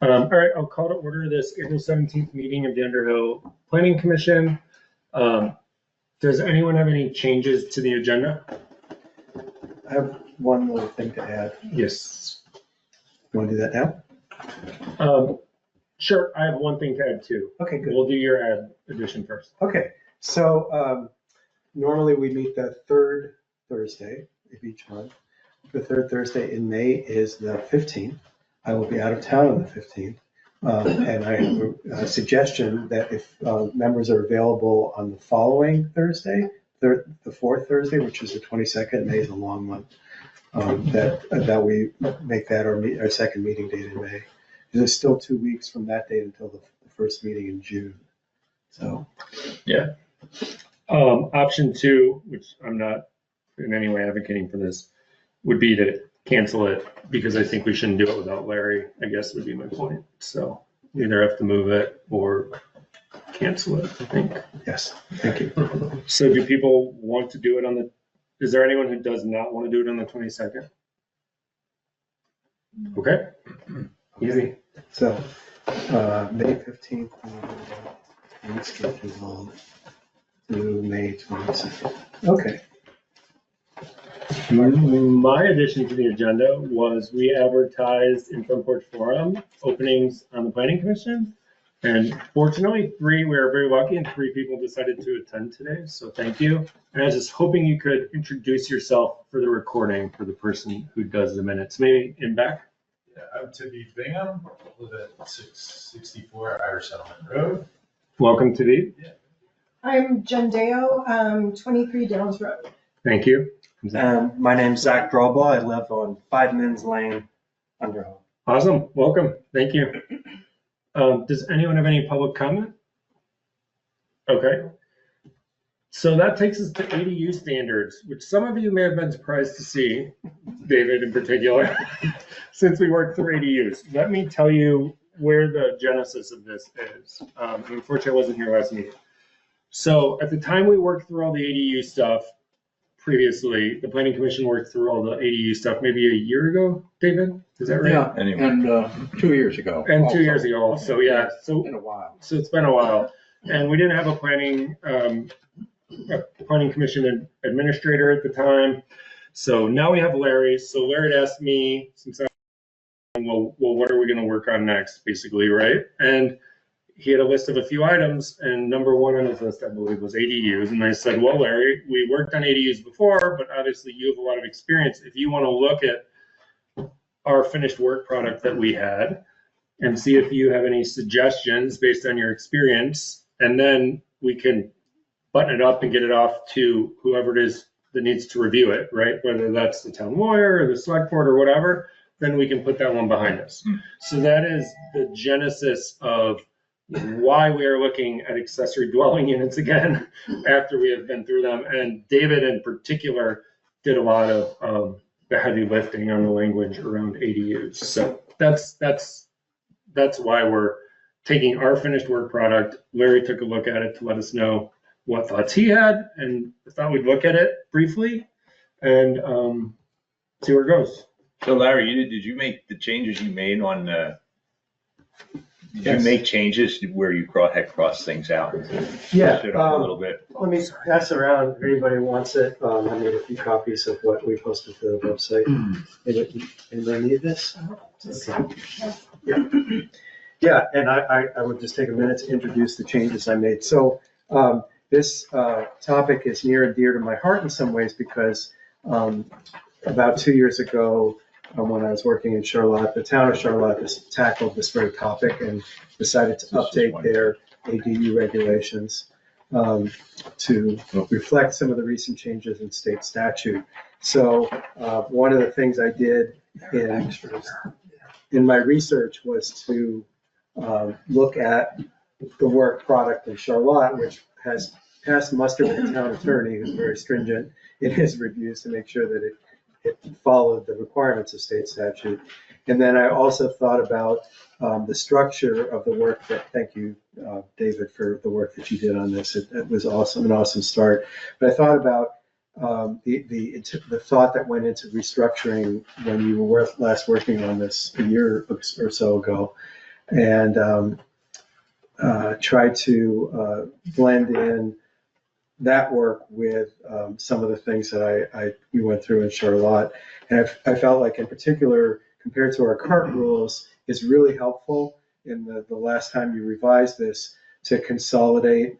All right, I'll call to order this April 17th meeting of the Underhill Planning Commission. Does anyone have any changes to the agenda? I have one little thing to add. Yes. You want to do that now? Sure, I have one thing to add too. Okay, good. We'll do your addition first. Okay, so normally we meet the third Thursday of each month. The third Thursday in May is the 15th. I will be out of town on the 15th. And I have a suggestion that if members are available on the following Thursday, the fourth Thursday, which is the 22nd, May is a long month, that we make that our second meeting date in May. There's still 2 weeks from that date until the first meeting in June. So, yeah. Option two, which I'm not in any way advocating for this, would be to cancel it because I think we shouldn't do it without Larry, I guess would be my point. So either have to move it or cancel it, I think. yes, thank you. So do people want to do it is there anyone who does not want to do it on the 22nd? Okay, easy. So, May 15th, rescheduled to May 22nd. Okay. My addition to the agenda was we advertised in Front Porch Forum openings on the Planning Commission. And fortunately, we were very lucky and 3 people decided to attend today. So thank you. And I was just hoping you could introduce yourself for the recording for the person who does the minutes. Maybe in back. Yeah, I'm Tippy Bingham, live at 664 Irish Settlement Road. Welcome to the. Yeah. I'm Jen Deo, 23 Downs Road. Thank you. My name's Zach Drobel. I live on 5 Mins Lane, Underhill. Awesome. Welcome. Thank you. Does anyone have any public comment? Okay. So that takes us to ADU standards, which some of you may have been surprised to see, David in particular, since we worked through ADUs. Let me tell you where the genesis of this is. Unfortunately, I wasn't here last meeting. So at the time we worked through all the ADU stuff previously, the Planning Commission worked through all the ADU stuff maybe a year ago, David? Is that right? Yeah, Anyway. and 2 years ago. And also. 2 years ago also, yeah. So In a while. So it's been a while, and we didn't have a planning commission administrator at the time. So now we have Larry. So Larry asked me, since well, what are we going to work on next, basically, right? And he had a list of a few items, and number one on his list, I believe, was ADUs. And I said, well, Larry, we worked on ADUs before, but obviously you have a lot of experience. If you want to look at our finished work product that we had and see if you have any suggestions based on your experience, and then we can button it up and get it off to whoever it is that needs to review it, right? Whether that's the town lawyer or the select board or whatever, then we can put that one behind us. So that is the genesis of why we are looking at accessory dwelling units again after we have been through them. And David in particular did a lot of the heavy lifting on the language around ADUs. So that's why we're taking our finished work product. Larry took a look at it to let us know what thoughts he had, and I thought we'd look at it briefly and see where it goes. So Larry, did you make the changes you made on did Yes. you make changes where you had crossed things out? Yeah, Push it up a little bit. let me pass it around if anybody wants it. I made a few copies of what we posted to the website. Anybody need this? Okay. Yeah. Yeah, and I would just take a minute to introduce the changes I made. So this topic is near and dear to my heart in some ways because about 2 years ago, when I was working in Charlotte, the town of Charlotte has tackled this very topic and decided to update their ADU regulations to reflect some of the recent changes in state statute. So one of the things I did in my research was to look at the work product in Charlotte, which has passed muster with the town attorney, who's very stringent in his reviews to make sure that it followed the requirements of state statute. And then I also thought about the structure of the work that, thank you, David, for the work that you did on this. It was awesome, an awesome start. But I thought about the thought that went into restructuring when you were last working on this a year or so ago. and try to blend in that work with some of the things that we went through in Charlotte. And I felt like in particular, compared to our current rules, is really helpful in the last time you revised this to consolidate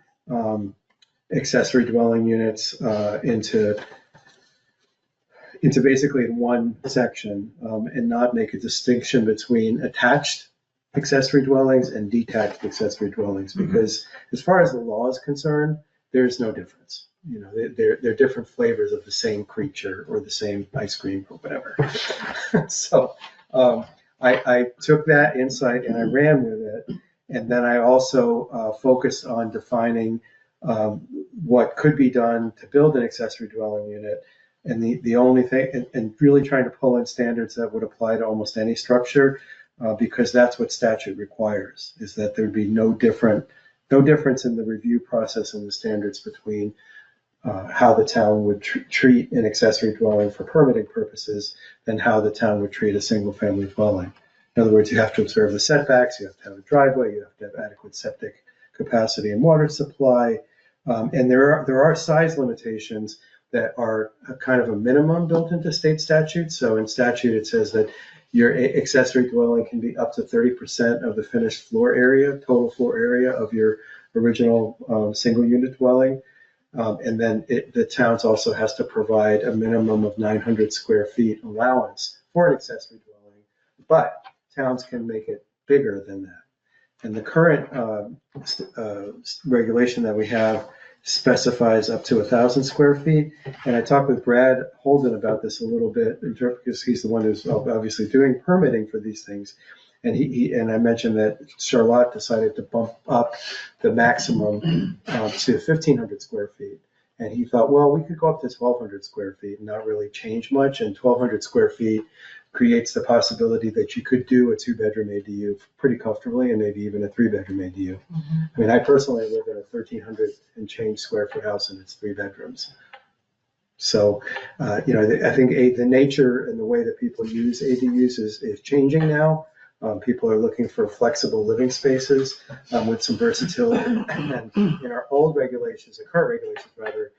accessory dwelling units into basically one section and not make a distinction between attached accessory dwellings and detached accessory dwellings, because as far as the law is concerned, there's no difference. You know, they're different flavors of the same creature or the same ice cream or whatever. So I took that insight and I ran with it. And then I also focused on defining what could be done to build an accessory dwelling unit. And the only thing, and really trying to pull in standards that would apply to almost any structure, because that's what statute requires, is that there'd be no difference in the review process and the standards between how the town would treat an accessory dwelling for permitting purposes than how the town would treat a single family dwelling. In other words, you have to observe the setbacks, you have to have a driveway, you have to have adequate septic capacity and water supply. And there are size limitations that are a kind of a minimum built into state statute. So in statute, it says that your accessory dwelling can be up to 30% of the finished floor area, total floor area of your original single unit dwelling. And then the towns also has to provide a minimum of 900 square feet allowance for an accessory dwelling, but towns can make it bigger than that. And the current regulation that we have specifies up to 1,000 square feet. And I talked with Brad Holden about this a little bit because he's the one who's obviously doing permitting for these things. And and I mentioned that Charlotte decided to bump up the maximum to 1,500 square feet. And he thought, well, we could go up to 1,200 square feet and not really change much. And 1,200 square feet creates the possibility that you could do a 2-bedroom ADU pretty comfortably, and maybe even a 3-bedroom ADU. I mean, I personally live in a 1,300 and change square foot house, and it's 3 bedrooms. So, you know, I think the nature and the way that people use ADUs is changing now. People are looking for flexible living spaces with some versatility. And in our old regulations, the current regulations rather,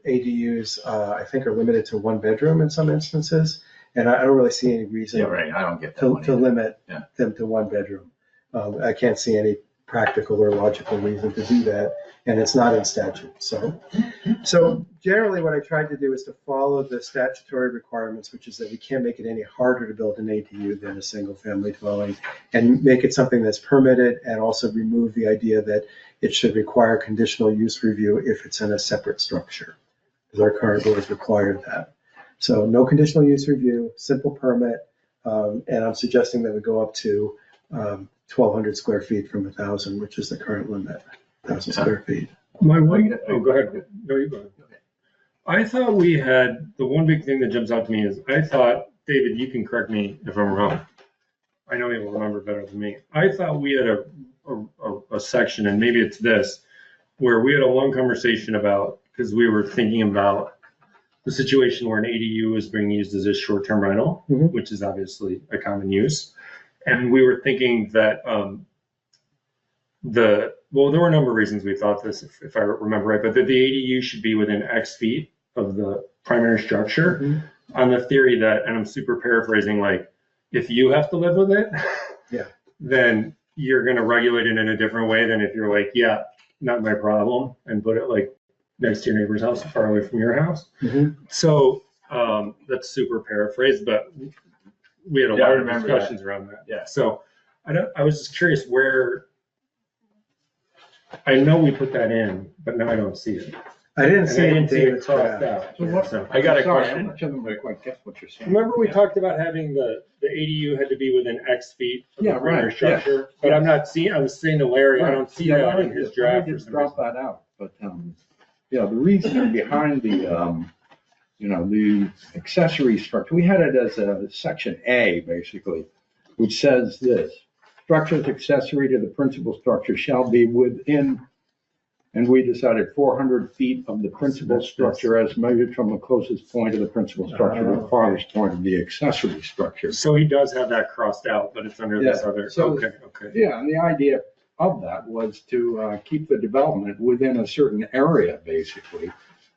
ADUs I think are limited to 1 bedroom in some instances. And I don't really see any reason Yeah, right, I don't get that one to either. limit Yeah. them to 1 bedroom. I can't see any practical or logical reason to do that, and it's not in statute. So generally what I tried to do is to follow the statutory requirements, which is that we can't make it any harder to build an ADU than a single family dwelling, and make it something that's permitted, and also remove the idea that it should require conditional use review if it's in a separate structure, because our current rules require that. So no conditional use review, simple permit, and I'm suggesting that we go up to 1,200 square feet from 1,000, which is the current limit, 1,000 square feet. My one, oh, go ahead. No, you go ahead. I thought we had, the one big thing that jumps out to me is, I thought, David, you can correct me if I'm wrong. I know you'll remember better than me. I thought we had a section, and maybe it's this, where we had a long conversation about, because we were thinking about the situation where an ADU is being used as a short-term rental, which is obviously a common use. And we were thinking that there were a number of reasons we thought this, if I remember right, but that the ADU should be within X feet of the primary structure on the theory that, and I'm super paraphrasing, like, if you have to live with it, then you're going to regulate it in a different way than if you're like, yeah, not my problem, and put it like next to your neighbor's house, far away from your house. So that's super paraphrased, but we had a lot of discussions around that. Yeah. So I was just curious where, I know we put that in, but now I don't see it. I didn't And see I it in didn't see it David's crossed draft. out. So what- So- I got a Sorry, question. I'm Much of them I quite guess what you're saying. Remember we talked about having the ADU had to be within X feet of Yeah, the primary right, structure, but I'm not seeing, I was saying to Larry, I don't see Yeah, that in his draft. I for just some dropped reason. that out, but, yeah, the reason behind the, the accessory structure, we had it as a section A, basically, which says this: structures accessory to the principal structure shall be within And we decided 400 feet of the principal structure as measured from the closest point of the principal structure to the farthest point of the accessory structure. So he does have that crossed out, but it's under this other, So- okay. Yeah, and the idea of that was to keep the development within a certain area, basically,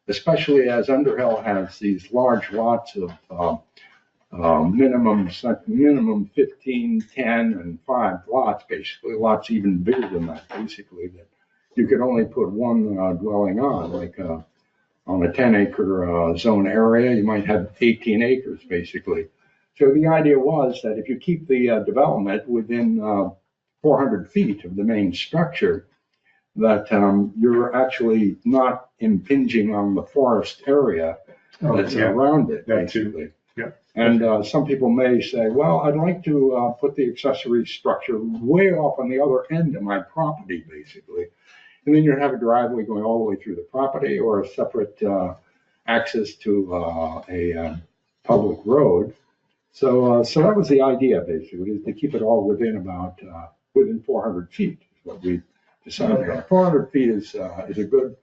especially as Underhill has these large lots of minimum 15, 10, and 5 lots, basically, lots even bigger than that, basically, that you could only put one dwelling on, like on a 10-acre zone area, you might have 18 acres, basically. So the idea was that if you keep the development within 400 feet of the main structure, that you're actually not impinging on the forest area that's around it, That too. basically. Yeah. And some people may say, well, I'd like to put the accessory structure way off on the other end of my property, basically. And then you'd have a driveway going all the way through the property or a separate access to a public road. So that was the idea, basically, is to keep it all within about, within 400 feet, is what we decided on. 400 feet is a good,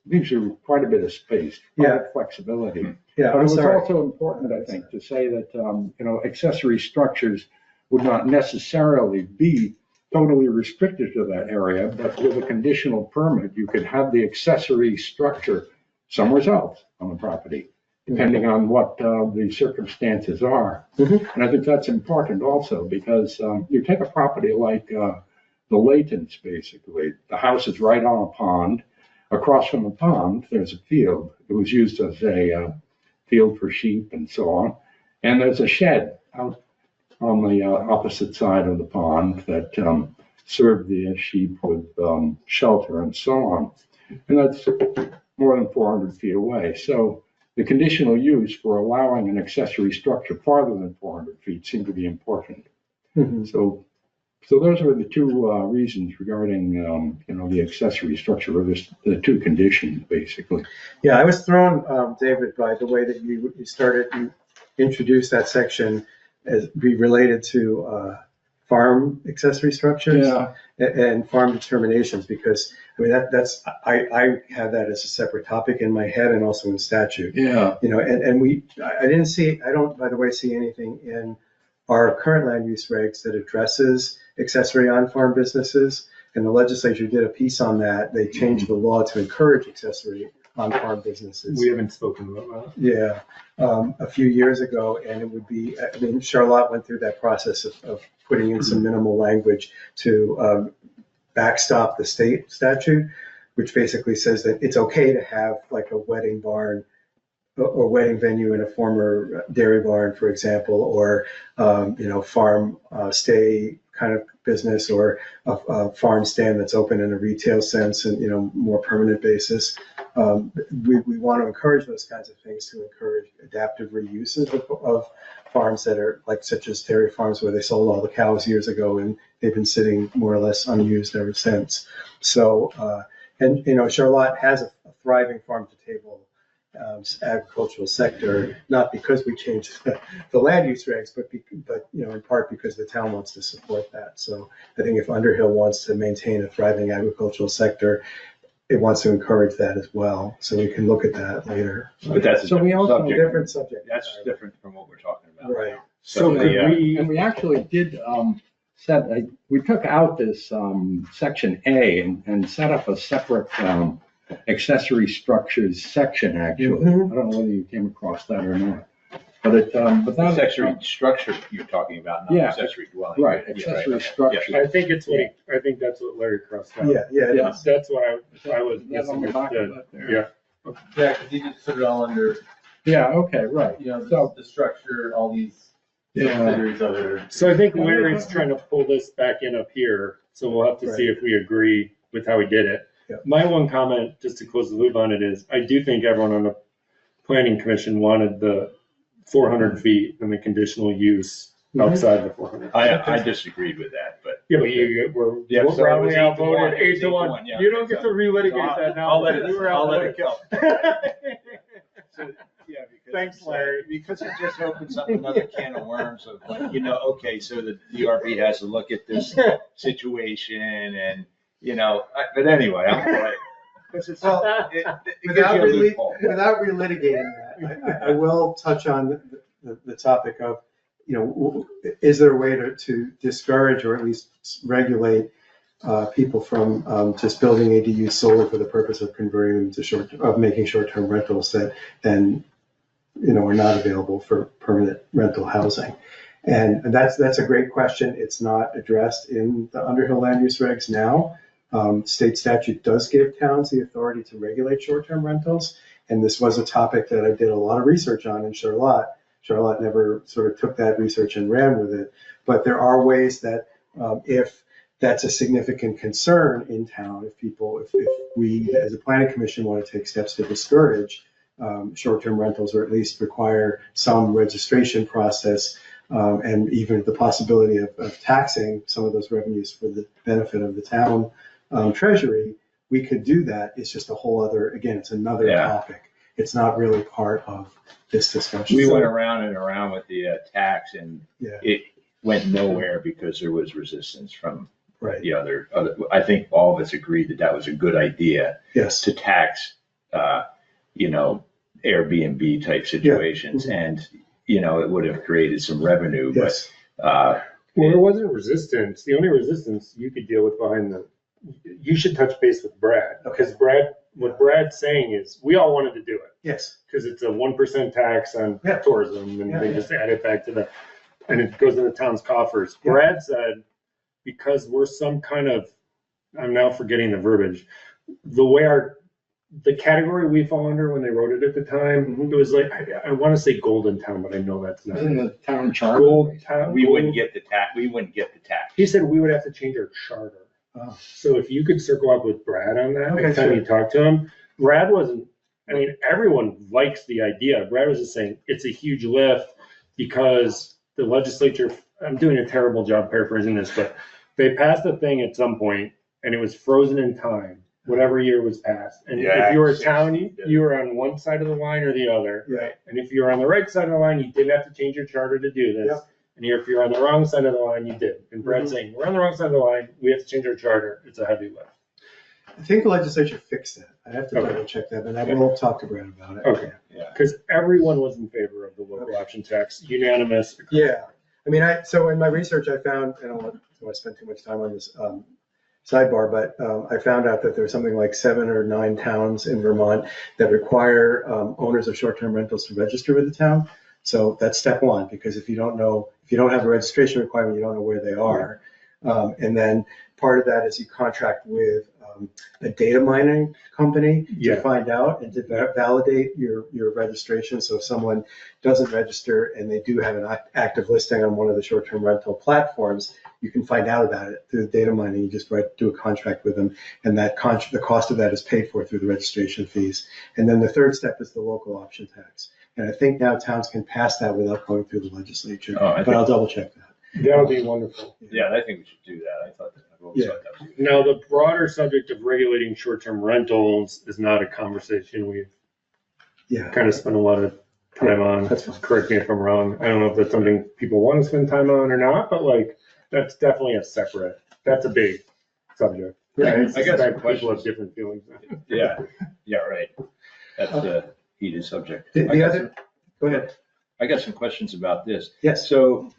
gives you quite a bit of space, quite a flexibility. Yeah, But it I'm was sorry. also important, I think, to say that, accessory structures would not necessarily be totally restricted to that area, but with a conditional permit, you could have the accessory structure somewhere else on the property, depending on what the circumstances are. Mhm. And I think that's important also, because you take a property like the Laytons, basically. The house is right on a pond. Across from the pond, there's a field. It was used as a field for sheep and so on. And there's a shed out on the opposite side of the pond that served the sheep with shelter and so on. And that's more than 400 feet away. So the conditional use for allowing an accessory structure farther than 400 feet seemed to be important. Mhm. So those are the two reasons regarding, the accessory structure, or the two conditions, basically. Yeah, I was thrown, David, by the way that you introduced that section as be related to farm accessory structures and farm determinations, because I mean I have that as a separate topic in my head and also in statute. Yeah. I don't, by the way, see anything in our current land use regs that addresses accessory on-farm businesses. And the legislature did a piece on that. They changed the law to encourage accessory on-farm businesses. We haven't spoken about that. Yeah, a few years ago, and it would be, I mean, Charlotte went through that process of putting in some minimal language to backstop the state statute, which basically says that it's okay to have like a wedding barn or wedding venue in a former dairy barn, for example, or, farm stay kind of business, or a farm stand that's open in a retail sense and, more permanent basis. We want to encourage those kinds of things to encourage adaptive reuses of farms that are like, such as dairy farms where they sold all the cows years ago and they've been sitting more or less unused ever since. So, Charlotte has a thriving farm to table agricultural sector, not because we changed the land use regs, but in part because the town wants to support that. So I think if Underhill wants to maintain a thriving agricultural sector, it wants to encourage that as well. So we can look at that later. But that's a So we different also- subject. Different subject. That's different from what we're talking about. Right. So could we, And we actually did we took out this section A and set up a separate accessory structures section, actually. Mhm. I don't know whether you came across that or not. But that. Accessory structure you're talking about, not Yeah. accessory dwelling. Right, Yeah, accessory okay. structure. I think that's what Larry crossed out. Yeah, yeah. Yeah. That's what I was That's on the back of misunderstood. that there. Yeah. Yeah, because you just put it all under, Yeah, okay, right. So- the structure, all these Yeah. subsidiaries of it. So I think Larry's trying to pull this back in up here, so we'll have to see if we agree with how he did it. Yeah. My one comment, just to close the loop on it, is I do think everyone on the planning commission wanted the 400 feet and the conditional use outside the 400. I disagreed with that, but. Yeah, but you were Yeah, so it roundly was 8 to 1. outvoted, It was 8-1. yeah. You don't get to relitigate that now. I'll let it, You were I'll let outvoted. it go. So, yeah, because Thanks, it's, Larry. Because it just opens up another can of worms of like, okay, so the DRB has to look at this situation and, But anyway, I'm right. Well, without relitigating that, I will touch on the topic of, is there a way to discourage or at least regulate people from just building ADUs solely for the purpose of converting them to making short-term rentals that then, are not available for permanent rental housing. And that's a great question. It's not addressed in the Underhill land use regs now. State statute does give towns the authority to regulate short-term rentals. And this was a topic that I did a lot of research on in Charlotte. Charlotte never sort of took that research and ran with it. But there are ways that if that's a significant concern in town, if we as a planning commission want to take steps to discourage short-term rentals, or at least require some registration process, and even the possibility of taxing some of those revenues for the benefit of the town treasury, we could do that. It's just a whole other, again, it's another topic. It's not really part of this discussion. We went around and around with the tax, and it went nowhere because there was resistance from the other. I think all of us agreed that was a good idea. Yes. To tax, Airbnb type situations, and it would have created some revenue. Yes. Well, there wasn't resistance. The only resistance you could deal with you should touch base with Brad, because what Brad's saying is we all wanted to do it. Yes. Because it's a 1% tax on tourism, and they just add it back to and it goes in the town's coffers. Yeah. Brad said, because we're some kind of, I'm now forgetting the verbiage, the category we fall under when they wrote it at the time, it was like, I want to say Golden Town, but I know that's not. In the town charter. Gold Town. We wouldn't get the tax. We wouldn't get the tax. He said we would have to change our charter. Oh. So if you could circle up with Brad on that, Okay, next time sure. you talk to him, Brad wasn't, everyone likes the idea. Brad was just saying it's a huge lift because the legislature, I'm doing a terrible job paraphrasing this, but they passed a thing at some point and it was frozen in time, whatever year was passed. And if you were a town, you were on one side of the line or the other. Right. And if you were on the right side of the line, you didn't have to change your charter to do this. Yep. And if you're on the wrong side of the line, you did. And Brad's saying, we're on the wrong side of the line, we have to change our charter. It's a heavy lift. I think the legislature fixed that. I have to Okay. double check that, but I will talk to Brad about it. Okay. Yeah. Because everyone was in favor of the local option tax, unanimous. Yeah. So in my research, I found, and I don't want to spend too much time on this sidebar, but I found out that there's something like 7 or 9 towns in Vermont that require owners of short-term rentals to register with the town. So that's step one, because if you don't have a registration requirement, you don't know where they are. And then part of that is you contract with a data mining company to find out and to validate your registration. So if someone doesn't register and they do have an active listing on one of the short-term rental platforms, you can find out about it through the data mining. You just do a contract with them, and the cost of that is paid for through the registration fees. And then the third step is the local option tax. And I think now towns can pass that without going through the legislature, but I'll double check that. That would be wonderful. Yeah, I think we should do that. I thought that. I've always thought that was good. Now, the broader subject of regulating short-term rentals is not a conversation we've kind of spent a lot of time on. That's fine. Correct me if I'm wrong. I don't know if that's something people want to spend time on or not, but that's definitely that's a big subject. Yeah, I got some People questions. have different feelings. Yeah, right. That's a heated subject. The other, go ahead. I got some questions about this. Yes. So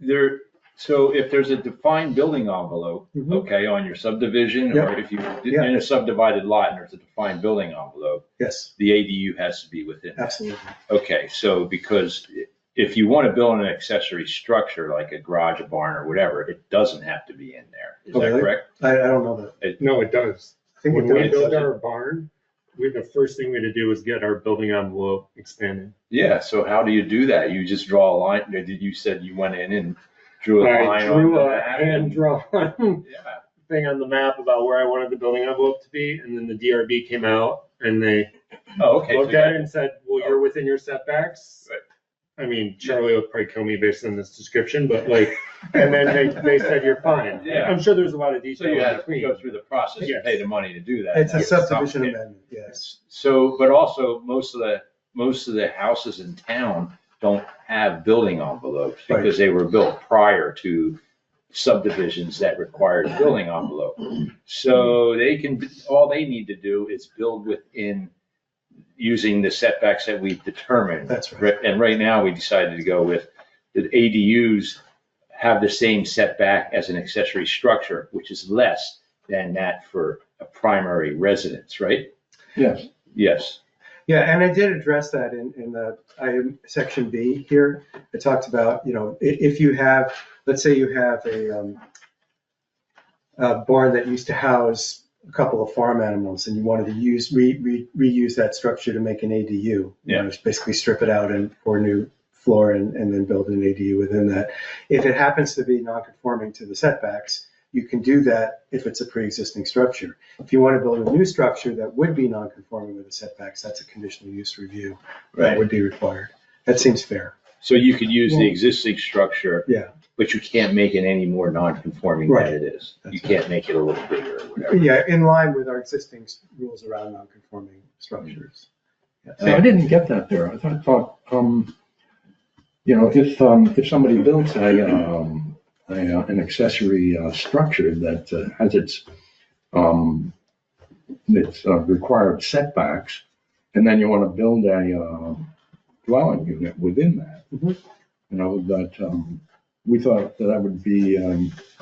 if there's a defined building envelope, okay, on your subdivision, Yep. or if you're in a subdivided lot and there's a defined building envelope, Yes, the ADU has to be within that. absolutely. Okay, so because if you want to build an accessory structure like a garage, a barn, or whatever, it doesn't have to be in there. Is Oh, that really? correct? I don't know that. No, it does. I think When it we does. built our barn, the first thing we had to do was get our building envelope expanded. Yeah, so how do you do that? You just draw a line? You said you went in and drew a I line on drew the a map? hand-drawn Yeah. thing on the map about where I wanted the building envelope to be, and then the DRB came out and they Oh, okay. looked at it and said, well, you're within your setbacks. Right. I mean, Charlie will probably kill me based on this description, but and then they said, you're fine. Yeah. I'm sure there's a lot of So detail you in had to between. go through the process and Yes. pay the money to do that. It's a That's subdivision complicated. amendment, yes. So, but also most of the houses in town don't have building envelopes because they were built prior to subdivisions that required building envelope. So all they need to do is build within using the setbacks that we've determined. That's right. And right now, we decided to go with the ADUs have the same setback as an accessory structure, which is less than that for a primary residence, right? Yes. Yes. Yeah, and I did address that in the item section B here. It talks about, if you have, let's say you have a barn that used to house a couple of farm animals and you wanted to reuse that structure to make an ADU. Just basically strip it out and pour new floor and then build an ADU within that. If it happens to be non-conforming to the setbacks, you can do that if it's a pre-existing structure. If you want to build a new structure that would be non-conforming with the setbacks, that's a conditional use review that would be required. That seems fair. So you could use the existing structure, but you can't make it any more non-conforming than it is. You can't make it a little bigger or whatever. Yeah, in line with our existing rules around non-conforming structures. I didn't get that there. I thought, if somebody builds an accessory structure that has its required setbacks, and then you want to build a dwelling unit within that, that we thought that would be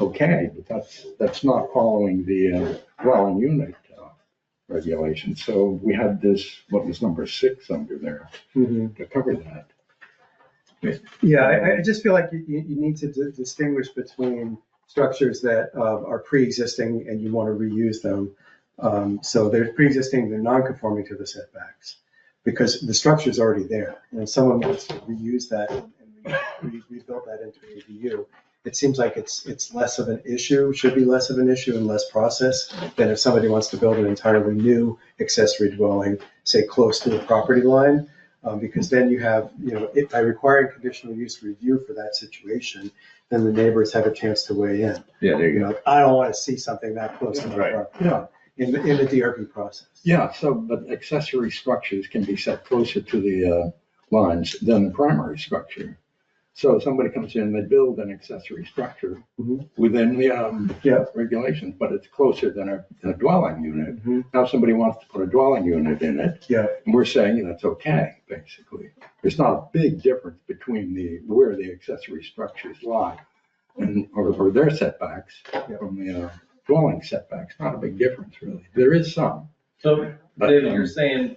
okay, but that's not following the dwelling unit regulation. So we had this, what was number 6 under there to cover that. Yeah, I just feel like you need to distinguish between structures that are pre-existing and you want to reuse them. So they're pre-existing, they're non-conforming to the setbacks because the structure's already there. And if someone wants to reuse that and rebuild that into an ADU, it seems like it's less of an issue, should be less of an issue and less process than if somebody wants to build an entirely new accessory dwelling, say close to the property line. Because then you have, if by requiring conditional use review for that situation, then the neighbors have a chance to weigh in. Yeah, there you go. I don't want to see something that close to my property in the DRB process. Yeah, but accessory structures can be set closer to the lines than the primary structure. So if somebody comes in, they build an accessory structure within the regulations, but it's closer than a dwelling unit. Now somebody wants to put a dwelling unit in it, and we're saying that's okay, basically. There's not a big difference between where the accessory structures lie or their setbacks from the dwelling setbacks. Not a big difference, really. There is some. So, David, you're saying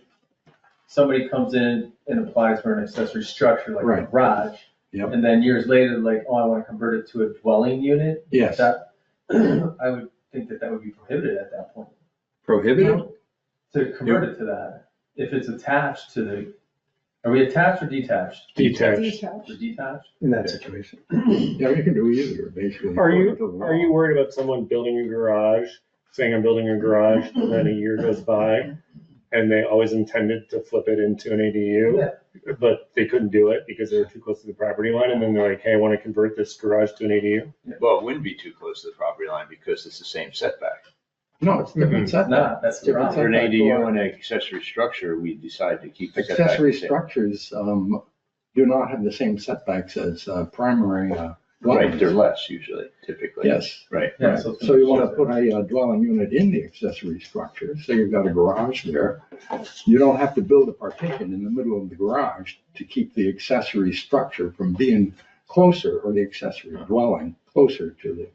somebody comes in and applies for an accessory structure like a garage, and then years later, I want to convert it to a dwelling unit? Yes. That, I would think that would be prohibited at that point. Prohibited? To convert it to that. If it's attached to the, are we attached or detached? Detached. We're detached? In that situation. Yeah, you can do either, basically. Are you worried about someone building a garage, saying I'm building a garage, and then a year goes by, and they always intended to flip it into an ADU, but they couldn't do it because they were too close to the property line, and then they're like, hey, I want to convert this garage to an ADU? Well, it wouldn't be too close to the property line because it's the same setback. No, it's different setback. No, that's different. For an ADU and an accessory structure, we decided to keep the setback. Accessory structures do not have the same setbacks as primary dwellings. Right, they're less usually, typically. Yes. Right. Yeah, So you want to put a dwelling unit in the accessory structure, so you've got a garage there. You don't have to build a partition in the middle of the garage to keep the accessory structure from being closer, or the accessory dwelling closer to the,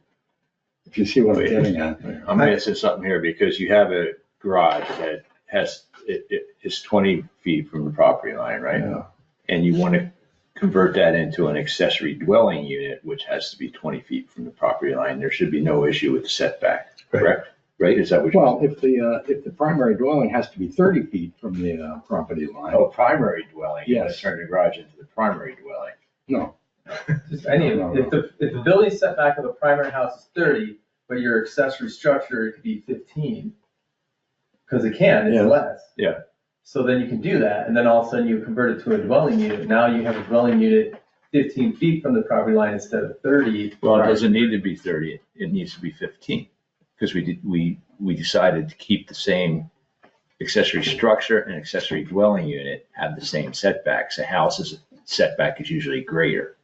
if you see what I'm getting at there. I'm missing something here because you have a garage that has, it is 20 feet from the property line, right? Yeah. And you want to convert that into an accessory dwelling unit, which has to be 20 feet from the property line. There should be no issue with the setback, correct? Right? Is that what you're saying? Well, if the primary dwelling has to be 30 feet from the property line. Oh, primary dwelling. You want Yes. to turn the garage into the primary dwelling. No. Just any, if the building setback of the primary house is 30, but your accessory structure could be 15, because it can, it's less. Yeah. So then you can do that, and then all of a sudden you convert it to a dwelling unit. Now you have a dwelling unit 15 feet from the property line instead of 30. Well, it doesn't need to be 30. It needs to be 15 because we decided to keep the same accessory structure and accessory dwelling unit have the same setbacks. A house's setback is usually greater.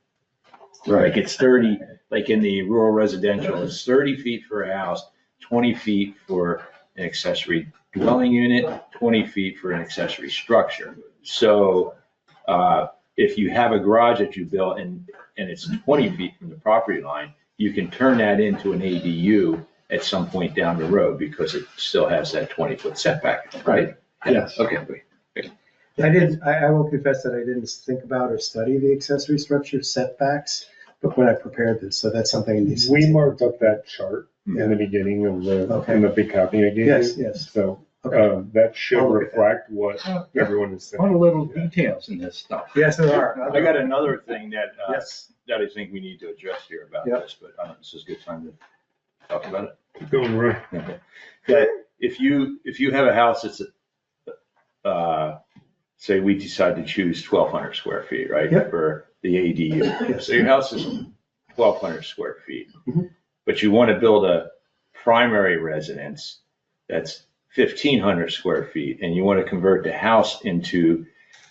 Right. Like it's 30 like in the rural residential, it's 30 feet for a house, 20 feet for an accessory dwelling unit, 20 feet for an accessory structure. So if you have a garage that you built and it's 20 feet from the property line, you can turn that into an ADU at some point down the road because it still has that 20-foot setback, right? Yes. Okay. I will confess that I didn't think about or study the accessory structure setbacks, but when I prepared this, so that's something I need to. We marked up that chart in the beginning of in the big copy I gave you. Yes. So Okay. that should I'll look at reflect what everyone is saying. A lot of little details in this stuff. Yes, there are. I got another thing that, Yes. that I think we need to address here about Yep. this, but this is a good time to talk about it. Keep going, Roy. Okay. That if you have a house that's, say we decide to choose 1,200 square feet, right? Yep. For the ADU. Yes. So your house is 1,200 square feet, Mhm. but you want to build a primary residence that's 1,500 square feet, and you want to convert the house into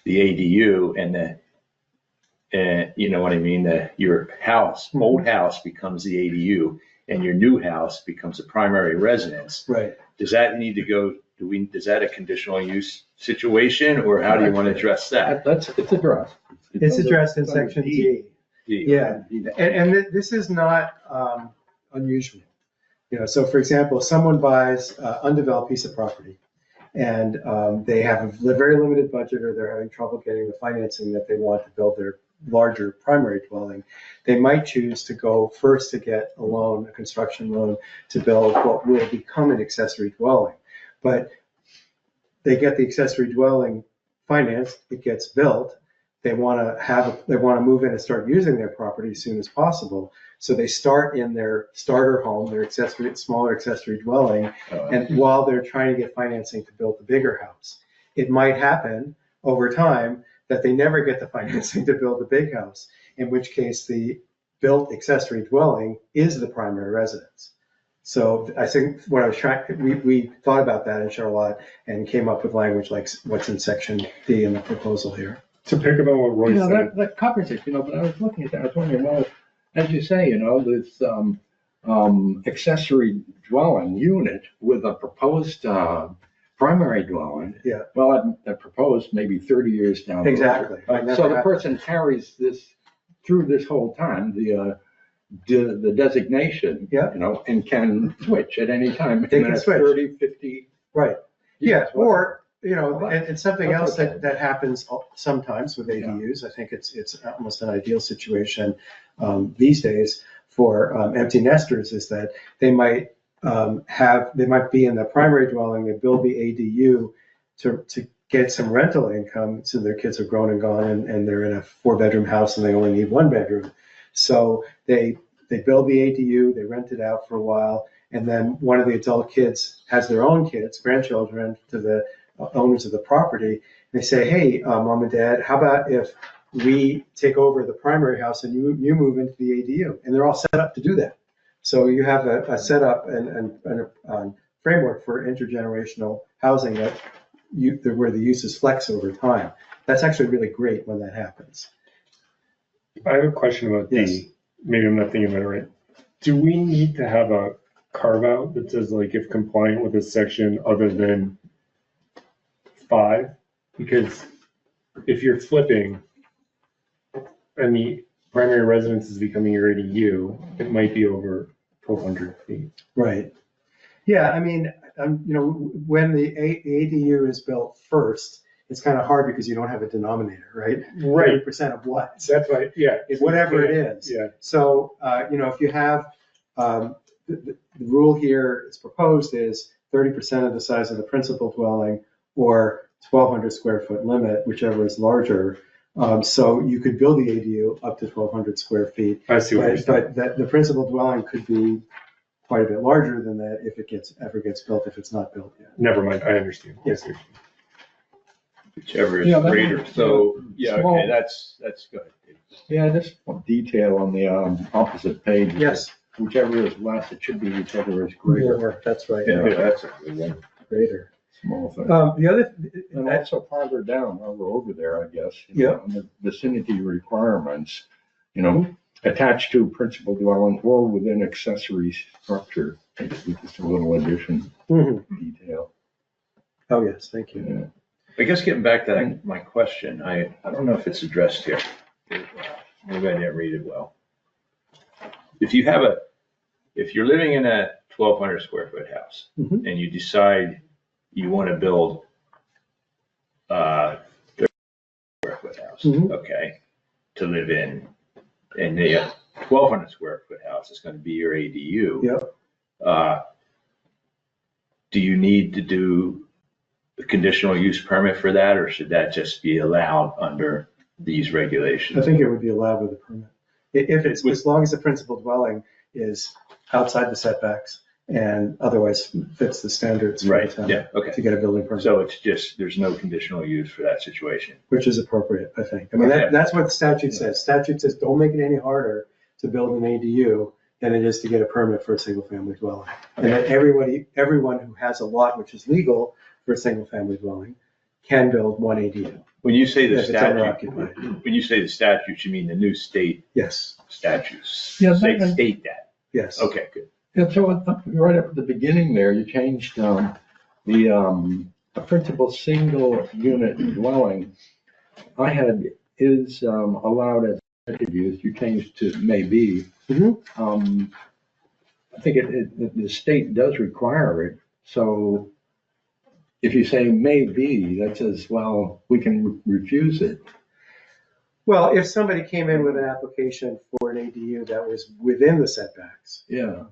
the ADU, and you know what I mean? Your house, old house becomes the ADU, and your new house becomes a primary residence. Right. Does that need to go, is that a conditional use situation, or how do you want to address that? It's addressed. It's addressed in under section D. D. Yeah, and this is not unusual. So for example, if someone buys an undeveloped piece of property and they have a very limited budget or they're having trouble getting the financing that they want to build their larger primary dwelling, they might choose to go first to get a loan, a construction loan, to build what will become an accessory dwelling. But they get the accessory dwelling financed, it gets built. They want to move in and start using their property as soon as possible. So they start in their starter home, their smaller accessory dwelling, and while they're trying to get financing to build the bigger house. It might happen over time that they never get the financing to build the big house, in which case the built accessory dwelling is the primary residence. So I think what I was we thought about that in Charlotte and came up with language like what's in section D in the proposal here. To pick up on what Roy said. That covers it, but I was looking at that, I was wondering, well, as you say, this accessory dwelling unit with a proposed primary dwelling. Yeah. Well, that proposed maybe 30 years down the road. Exactly. So the person carries this through this whole time, the designation, Yeah. and can switch at any time. They can switch. 30, 50. Right. Yeah, years, or, and something That's else okay. that happens sometimes with ADUs, I think it's almost an ideal situation these days for empty nesters, is that they might be in the primary dwelling, they build the ADU to get some rental income, so their kids are grown and gone and they're in a 4-bedroom house and they only need 1 bedroom. So they build the ADU, they rent it out for a while, and then one of the adult kids has their own kids, grandchildren, to the owners of the property. They say, hey, mom and dad, how about if we take over the primary house and you move into the ADU? And they're all set up to do that. So you have a setup and a framework for intergenerational housing where the uses flex over time. That's actually really great when that happens. I have a question about Yes. D. Maybe I'm not thinking about it right. Do we need to have a carve out that says like if compliant with this section other than 5? Because if you're flipping and the primary residence is becoming your ADU, it might be over 1,200 feet. Right. Yeah, I mean, when the ADU is built first, it's kind of hard because you don't have a denominator, right? Right. 30% of what? That's why, yeah. It's whatever it is. Yeah. So, if you have, the rule here is proposed is 30% of the size of the principal dwelling or 1,200 square foot limit, whichever is larger. So you could build the ADU up to 1,200 square feet. I see what you're saying. But the principal dwelling could be quite a bit larger than that if it ever gets built, if it's not built yet. Never mind, I understand. Yes. Whichever is Yeah, that greater, one- so, yeah, Small. okay, that's good. Yeah, this detail on the opposite page. Yes. Whichever is less, it should be whichever is greater. More, that's right. Yeah, that's a good one. Greater. Small thing. The other, And also farther down, while we're over there, I guess. Yeah. In the vicinity requirements, attached to principal dwelling or within accessory structure. Basically, just a little addition Mhm. detail. Oh, yes, thank you. Yeah. I guess getting back to my question, I don't know if it's addressed here. Maybe I didn't read it well. If you're living in a 1,200 square foot house Mhm. and you decide you want to build a 30 square foot house, Mhm. okay, to live in, and the 1,200 square foot house is going to be your ADU. Yep. Do you need to do a conditional use permit for that, or should that just be allowed under these I regulations? think it would be allowed with a permit. If it's, as long as the principal dwelling is outside the setbacks and otherwise fits the standards. for the Right, town yeah, okay. To get a building permit, So it's just, there's no conditional use for that situation. which is appropriate, I think. I mean, Okay. that's what the statute says. Statute says, don't make it any harder to build an ADU than it is to get a permit for a single family dwelling. And that everyone who has a lot which is legal for a single family dwelling can build one ADU. When you say the If it's statute, owner-occupied. when you say the statute, you mean the new state Yes, statutes? Yeah, State that. yes. Okay, good. Yeah, so right up at the beginning there, you changed a principal single unit dwelling. I had is allowed as permitted use. You changed to may be. Mhm. I think the state does require it. So if you say may be, that says, well, we can refuse it. Well, if somebody came in with an application for an ADU that was within the setbacks, Yeah.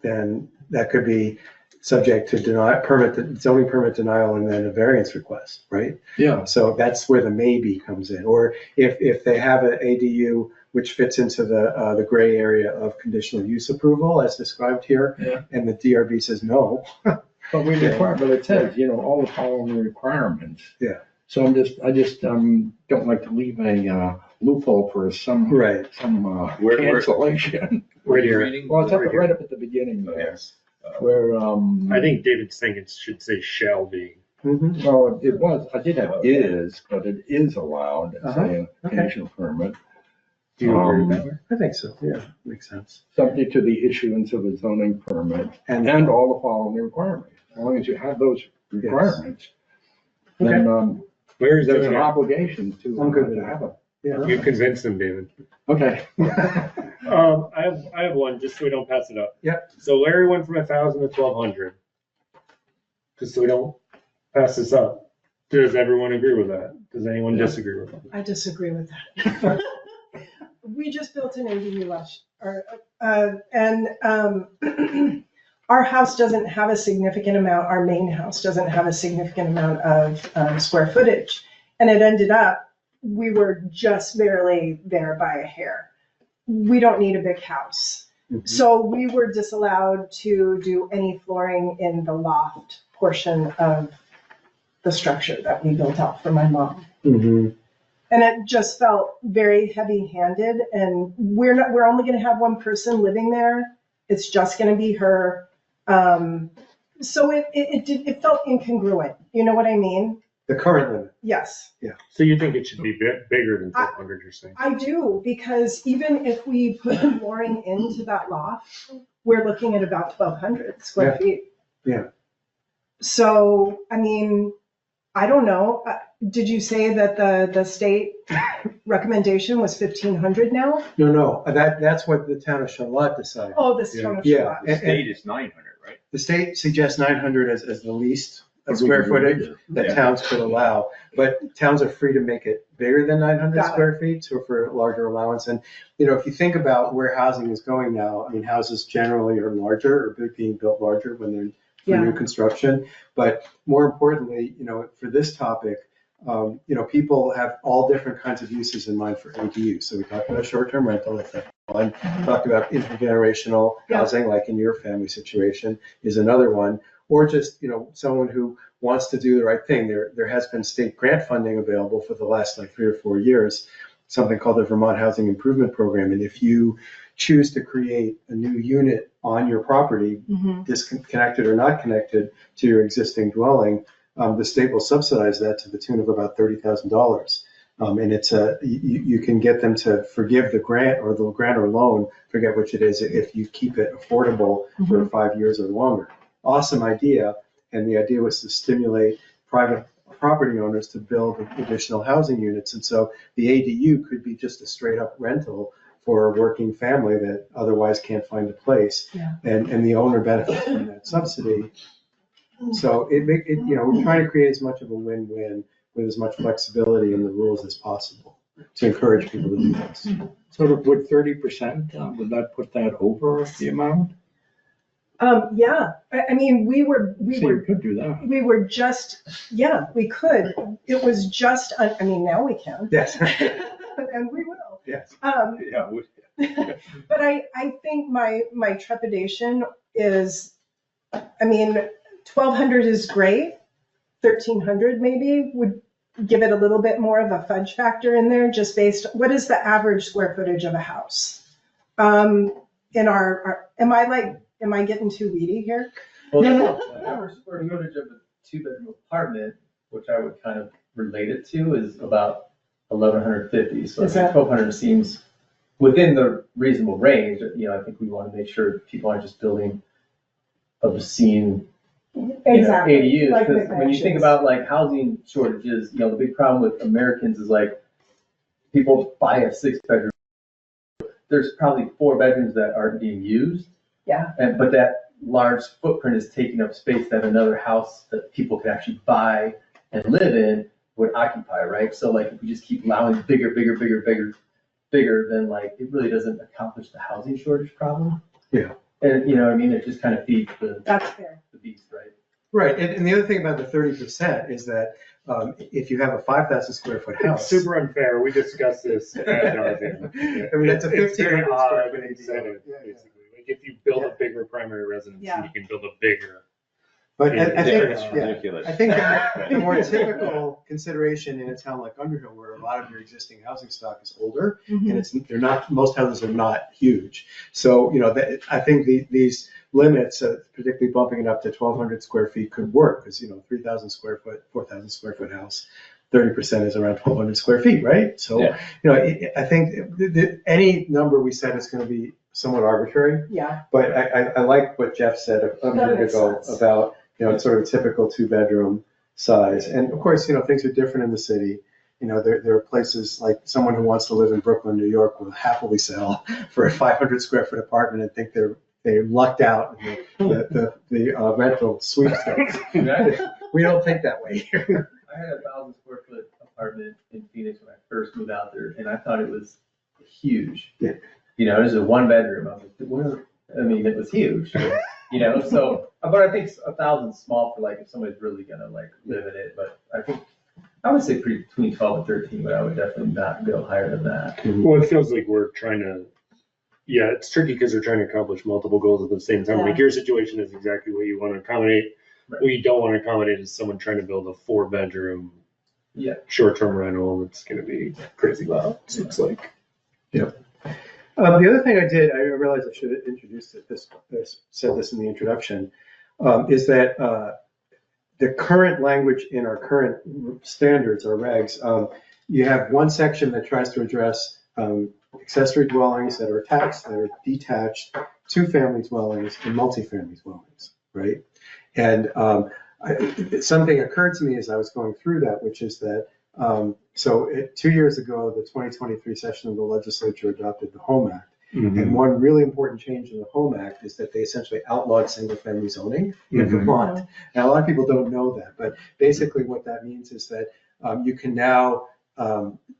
then that could be subject to zoning permit denial and then a variance request, right? Yeah. So that's where the maybe comes in. Or if they have an ADU which fits into the gray area of conditional use approval as described here, Yeah. and the DRB says no. But we require, but it says, all the following requirements. Yeah. So I just don't like to leave a loophole for some Right. Where- cancellation. Where are you here. reading? Well, it's right up at the beginning there, Yes. where, I think David's saying it should say shall be. Mhm. well, it was, I did have is, but it is allowed, Uh-huh. saying Okay. conditional permit. Do you agree with Um, that? I think so, yeah, makes sense. Subject to the issuance of a zoning permit And and all the following requirements. As long as you have those requirements, then Where is there's it an at? obligation to I'm good with have it. yeah. You convinced him, David. Okay. I have one, just so we don't pass it up. Yep. So Larry went from 1,000 to 1,200. Just so we don't pass this up. Does everyone agree with that? Does anyone disagree with that? I disagree with that. We just built an ADU and our house doesn't have a significant amount, our main house doesn't have a significant amount of square footage. And it ended up, we were just barely there by a hair. We don't need a big house. Mhm. So we were disallowed to do any flooring in the loft portion of the structure that we built out for my mom. Mhm. And it just felt very heavy-handed, and we're only gonna have one person living there. It's just gonna be her. So it felt incongruent, you know what I mean? The current limit, Yes, So you think it should be bigger than 1,200, you're saying? I do, because even if we put flooring into that loft, we're looking at about 1,200 square Yeah. feet. Yeah. So, I mean, I don't know. Did you say that the state recommendation was 1,500 now? no, that's what the town of Charlotte decided. Oh, this Yeah. town of Yeah. Charlotte. The state is 900, right? The state suggests 900 as the least But we square can do footage bigger. that Yeah. towns could allow, but towns are free to make it bigger than 900 Got it. square feet, so for larger allowance. And, if you think about where housing is going now, I mean, houses generally are larger or being built larger when they're for new construction. But more importantly, for this topic, people have all different kinds of uses in mind for ADUs. So we talked about short-term rental, that's one. Talked about intergenerational Yeah. housing, like in your family situation, is another one. Or just, someone who wants to do the right thing. There has been state grant funding available for the last 3 or 4 years, something called the Vermont Housing Improvement Program. And if you choose to create a new unit on your property, Mhm. disconnected or not connected to your existing dwelling, the state will subsidize that to the tune of about $30,000. And it's you can get them to forgive the grant or loan, forget which it is, if you keep it affordable for 5 years or longer. Awesome idea. And the idea was to stimulate private property owners to build additional housing units. And so the ADU could be just a straight up rental for a working family that otherwise can't find a place. Yeah. And the owner benefits from that subsidy. So we're trying to create as much of a win-win with as much flexibility in the rules as possible to encourage people to do this. So would 30%, would that put that over the amount? Yeah, I mean, we So you could do that. we were just, yeah, we could. It was just, I mean, now we can. Yes. And we will. Yes. Yeah. But I think my trepidation is, I mean, 1,200 is great. 1,300 maybe would give it a little bit more of a fudge factor in there, just based, what is the average square footage of a house? In our am I getting too weedy here? Well, the average square footage of a 2-bedroom apartment, which I would kind of relate it to, is about 1,150. So I Is think that- 1,200 seems within the reasonable range. I think we want to make sure people aren't just building obscene Exactly. ADUs. Like Because when you think McMansions. about like housing shortages, the big problem with Americans is like people buy a 6-bedroom. There's probably 4 bedrooms that aren't being used. Yeah. But that large footprint is taking up space that another house that people could actually buy and live in would occupy, right? So like if we just keep allowing bigger, then like it really doesn't accomplish the housing shortage problem. Yeah. And you know what I mean? It just kind of feeds That's fair. the beast, right? Right. And the other thing about the 30% is that if you have a 5,000 square foot It's house. super unfair. We discussed this ad nauseam. I mean, that's a It's very 1,500 odd square foot incentive, ADU. Yeah, yeah. basically. Like if you build a bigger primary residence, Yeah. you can build a bigger. But I think, It's yeah, ridiculous. I think the more typical consideration in a town like Underhill, where a lot of your existing housing stock is older, and most houses are not huge. So, I think these limits, particularly bumping it up to 1,200 square feet could work, because, 3,000 square foot, 4,000 square foot house, 30% is around 1,200 square feet, right? So, Yeah. I think any number we set is going to be somewhat arbitrary. Yeah. But I like what Jeff said a minute makes ago sense. about, sort of typical 2-bedroom size. And of course, things are different in the city. There are places like someone who wants to live in Brooklyn, New York will happily sell for a 500 square foot apartment and think they lucked out in the rental sweepstakes. We don't think that way here. I had a 1,000 square foot apartment in Phoenix when I first moved out there, and I thought it was huge. Yeah. It was a 1-bedroom. I was like, it was huge. So, but I think 1,000 is small for like if somebody's really gonna like live in it. But I think I would say between 12 and 13, but I would definitely not go higher than that. Well, it feels like we're trying to, yeah, it's tricky because we're trying to accomplish multiple goals at the same time. Like your situation is exactly what you want to accommodate. Right. What you don't want to accommodate is someone trying to build a 4-bedroom short-term rental. It's going to be crazy loud. It looks like. Yep. The other thing I did, I realized I should have introduced said this in the introduction, is that the current language in our current standards or regs, you have one section that tries to address accessory dwellings that are attached, that are detached, 2-family dwellings, and multifamily dwellings, right? And something occurred to me as I was going through that, which is that 2 years ago, the 2023 session of the legislature adopted the Home Act. And one really important change in the Home Act is that they essentially outlawed single-family zoning in Vermont. Now, a lot of people don't know that, but basically what that means is that you can now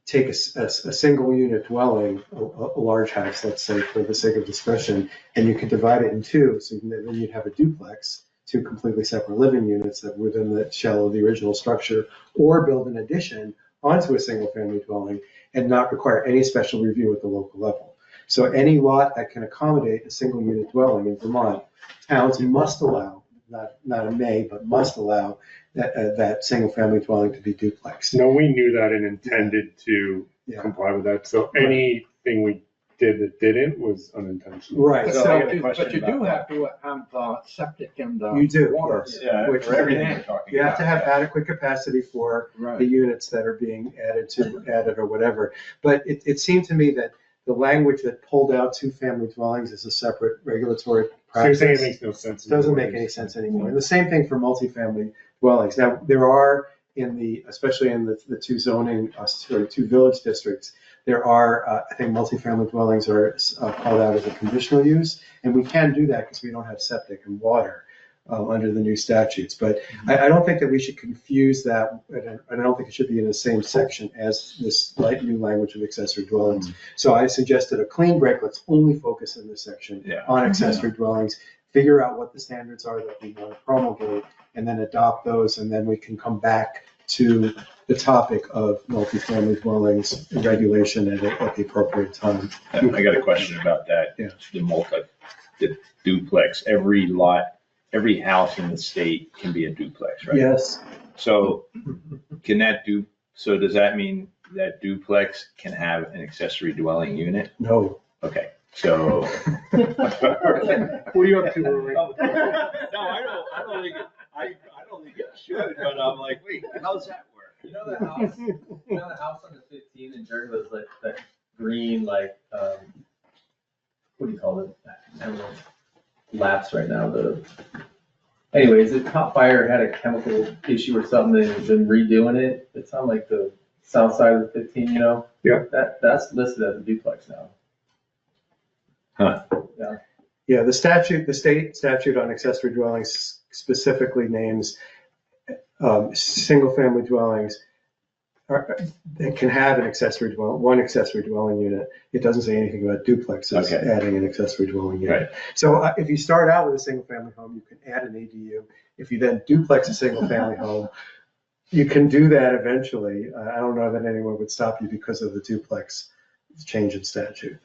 take a single-unit dwelling, a large house, let's say, for the sake of discussion, and you can divide it in 2, so then you'd have a duplex, 2 completely separate living units that were within the shell of the original structure, or build an addition onto a single-family dwelling and not require any special review at the local level. So any lot that can accommodate a single-unit dwelling in Vermont, towns must allow, not a may, but must allow that single-family dwelling to be duplex. No, we knew that and intended to comply with that. So anything we did that didn't was unintentional. Right, So I so got a question But you about do that. have to have septic and you do, water. yes. Yeah, Which for everything we're talking You have to about. have adequate capacity for the Right. units that are being added or whatever. But it seemed to me that the language that pulled out two-family dwellings as a separate regulatory So you're saying it practice makes no sense. doesn't anymore. make any sense anymore. And the same thing for multifamily dwellings. Now, there are especially in the two zoning, or two village districts, there are, I think multifamily dwellings are called out as a conditional use. And we can do that because we don't have septic and water under the new statutes. But I don't think that we should confuse that, and I don't think it should be in the same section as this new language of accessory dwellings. So I suggested a clean break, let's only focus in this section Yeah. on accessory dwellings, figure out what the standards are that we want to promulgate, and then adopt those, and then we can come back to the topic of multifamily dwellings regulation at the appropriate time. I got a question about that. Yeah. The duplex, every lot, every house in the state can be a duplex, right? Yes. So so does that mean that duplex can have an accessory dwelling unit? No. Okay, so. What are you up to, Rory? No, I don't think it should, but I'm like, wait, how's that work? You know the house, the house on the 15 in Adjourn was like that green, like, what do you call it? I don't know. Lapse right now. Anyways, it caught fire, had a chemical issue or something, and has been redoing it. It's on like the south side of the 15, you know? Yeah. That's listed as a duplex now. Yeah, the state statute on accessory dwellings specifically names single-family dwellings that can have one accessory dwelling unit. It doesn't say anything about duplexes Okay. adding an accessory dwelling unit. Right. So if you start out with a single-family home, you can add an ADU. If you then duplex a single-family home, you can do that eventually. I don't know that anyone would stop you because of the duplex change in statute.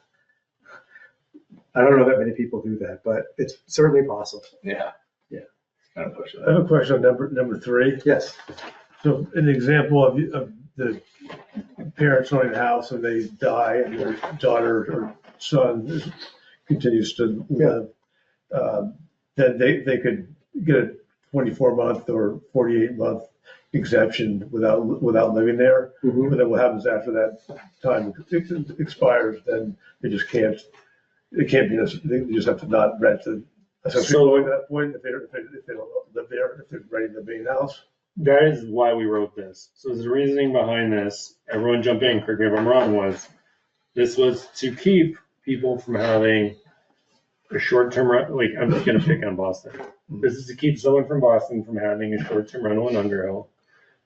I don't know that many people do that, but it's certainly possible. Yeah. Yeah. Kind of push I have that. a question on number 3. Yes. So an example of the parents owning a house and they die and their daughter or son continues to live, then they could get a 24-month or 48-month exemption without living there. Mhm. But then what happens after that time expires, then they just can't, it can't be, they just have to not rent the accessory dwelling at that point if they don't live there, if they're renting the main house. That is why we wrote this. So there's a reasoning behind this. Everyone jump in, correct me if I'm wrong, this was to keep people from having a short-term, like, I'm just gonna pick on Boston. This is to keep someone from Boston from having a short-term rental in Underhill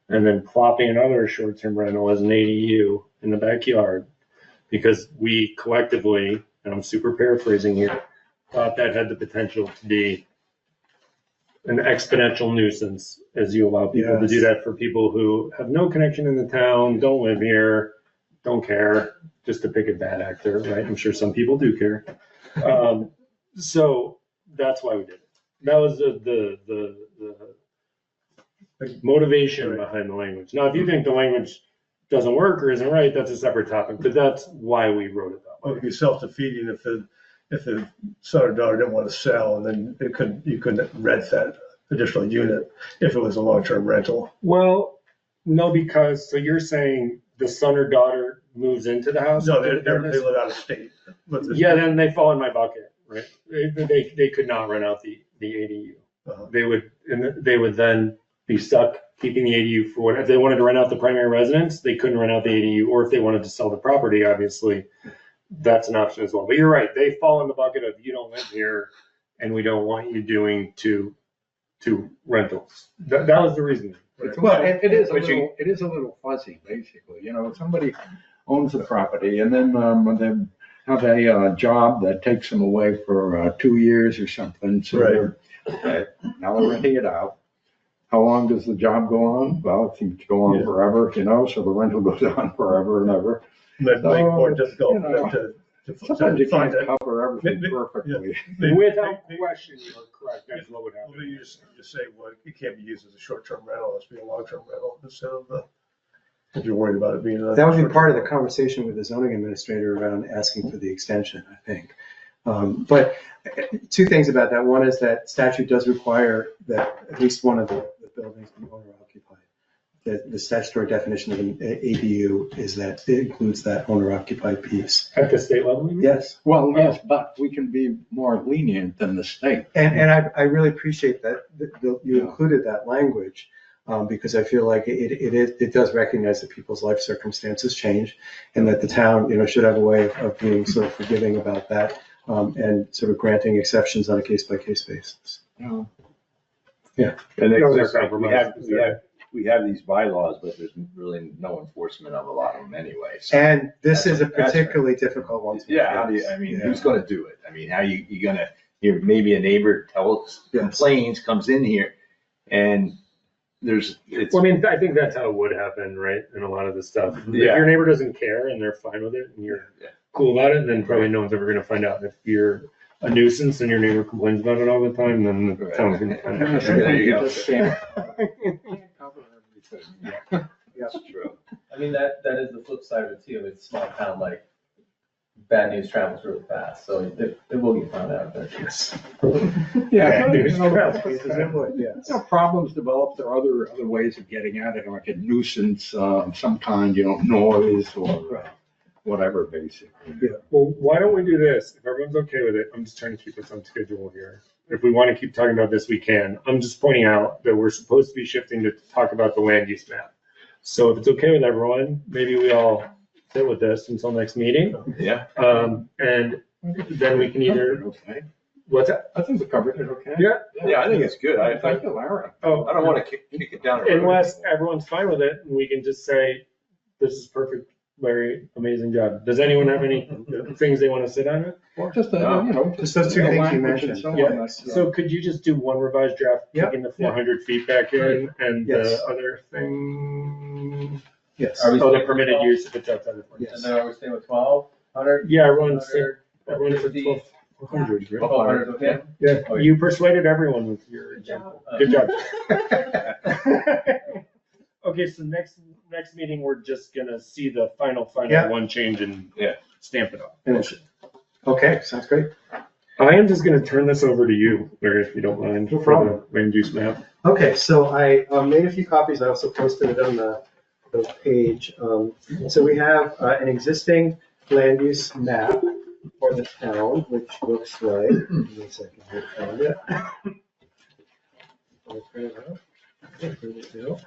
and then plopping another short-term rental as an ADU in the backyard. Because we collectively, and I'm super paraphrasing here, thought that had the potential to be an exponential nuisance as you allow people to do that for people who have no connection in the town, don't live here, don't care, just to pick a bad actor, right? I'm sure some people do care. So that's why we did it. That was the motivation behind the language. Now, if you think the language doesn't work or isn't right, that's a separate topic, but that's why we wrote it that Well, way. it'd be self-defeating if the son or daughter didn't want to sell, and then you couldn't rent that additional unit if it was a long-term rental. Well, no, because, so you're saying the son or daughter moves into the house? No, they live out of state. Yeah, then they fall in my bucket, right? They could not rent out the ADU. Uh-huh. They would then be stuck keeping the ADU for what, if they wanted to rent out the primary residence, they couldn't rent out the ADU, or if they wanted to sell the property, obviously, that's an option as well. But you're right, they fall in the bucket of you don't live here and we don't want you doing to rentals. That was the reason. Right? Well, it is a little fuzzy, basically. You know, somebody owns the property and then they have a job that takes them away for 2 years or something. So now they're renting it out. How long does the job go on? Well, it seems to go on forever, you know, so the rental goes on forever and ever. That make more difficult for them Sometimes you find can't it. cover everything Maybe- perfectly. Without question, you are correct. That's what would Well, happen. you just say, well, it can't be used as a short-term rental, it's be a long-term rental instead of the. if you're worried about it being. That would be part of the conversation with the zoning administrator around asking for the extension, I think. But two things about that. One is that statute does require that at least one of the buildings be owner occupied. The statutory definition of an ADU is that it includes that owner occupied piece. At the state level, you mean? Yes. Well, yes, but we can be more lenient than the state. And I really appreciate that you included that language, because I feel like it does recognize that people's life circumstances change, and that the town, should have a way of being sort of forgiving about that, and sort of granting exceptions on a case-by-case basis. And No, it's they're like compromises, we have these bylaws, but there's really no enforcement of a lot of them anyway. So, And this is a That's- particularly difficult one. to yeah, how do you, enforce. I mean, Yeah. who's gonna do it? I mean, how you gonna, maybe a neighbor complains, comes in here, and it's. Well, I mean, I think that's how it would happen, right? In a lot of this stuff. If Yeah. your neighbor doesn't care and they're fine with it and you're cool about it, then probably no one's ever gonna find out. If you're a nuisance and your neighbor complains about it all the time, then the town's gonna find out. There you go. Just can't cover everything. That's true. I mean, that is the flip side of it too. It's a small town, like, bad news travels really fast, so it will get found out eventually. Yeah, Yes. problems develop. There are other ways of getting at it, like a nuisance of some kind, noise or whatever, basically. Well, why don't we do this? If everyone's okay with it, I'm just trying to keep us on schedule here. If we want to keep talking about this, we can. I'm just pointing out that we're supposed to be shifting to talk about the land use map. So if it's okay with everyone, maybe we all sit with this until next meeting. Yeah. And then we can either, Okay. what's that? I think we covered it, okay? Yeah. Yeah, I think it's good. Thank you, Larry. Oh, I don't wanna kick it down. the road. unless everyone's fine with it, we can just say, this is perfect, Larry, amazing job. Does anyone have any things they want to sit on it? Just, Just those two things you language and mentioned. so on, Yeah. that's- So could you just do one revised draft, Yep. taking the 400 feet back in, and the Yes. other thing? Yes. Are we Oh, the staying permitted with use if it's outside the. Yes. And then are we staying with 1,200? Yeah, everyone's said 150? 1200, right? 1,200 is okay? Yeah, Oh, yeah. you persuaded everyone with your example. Good job. Okay, so next meeting, we're just gonna see the final Yeah. one change and stamp it up. Finish it. Okay, sounds great. I am just gonna turn this over to you, Larry, if you don't mind, No for problem. the land use map. Okay, so I made a few copies. I also posted it on the page. So we have an existing land use map for the town, which looks like, give me a second here to find it. I'll print it out. Print it out.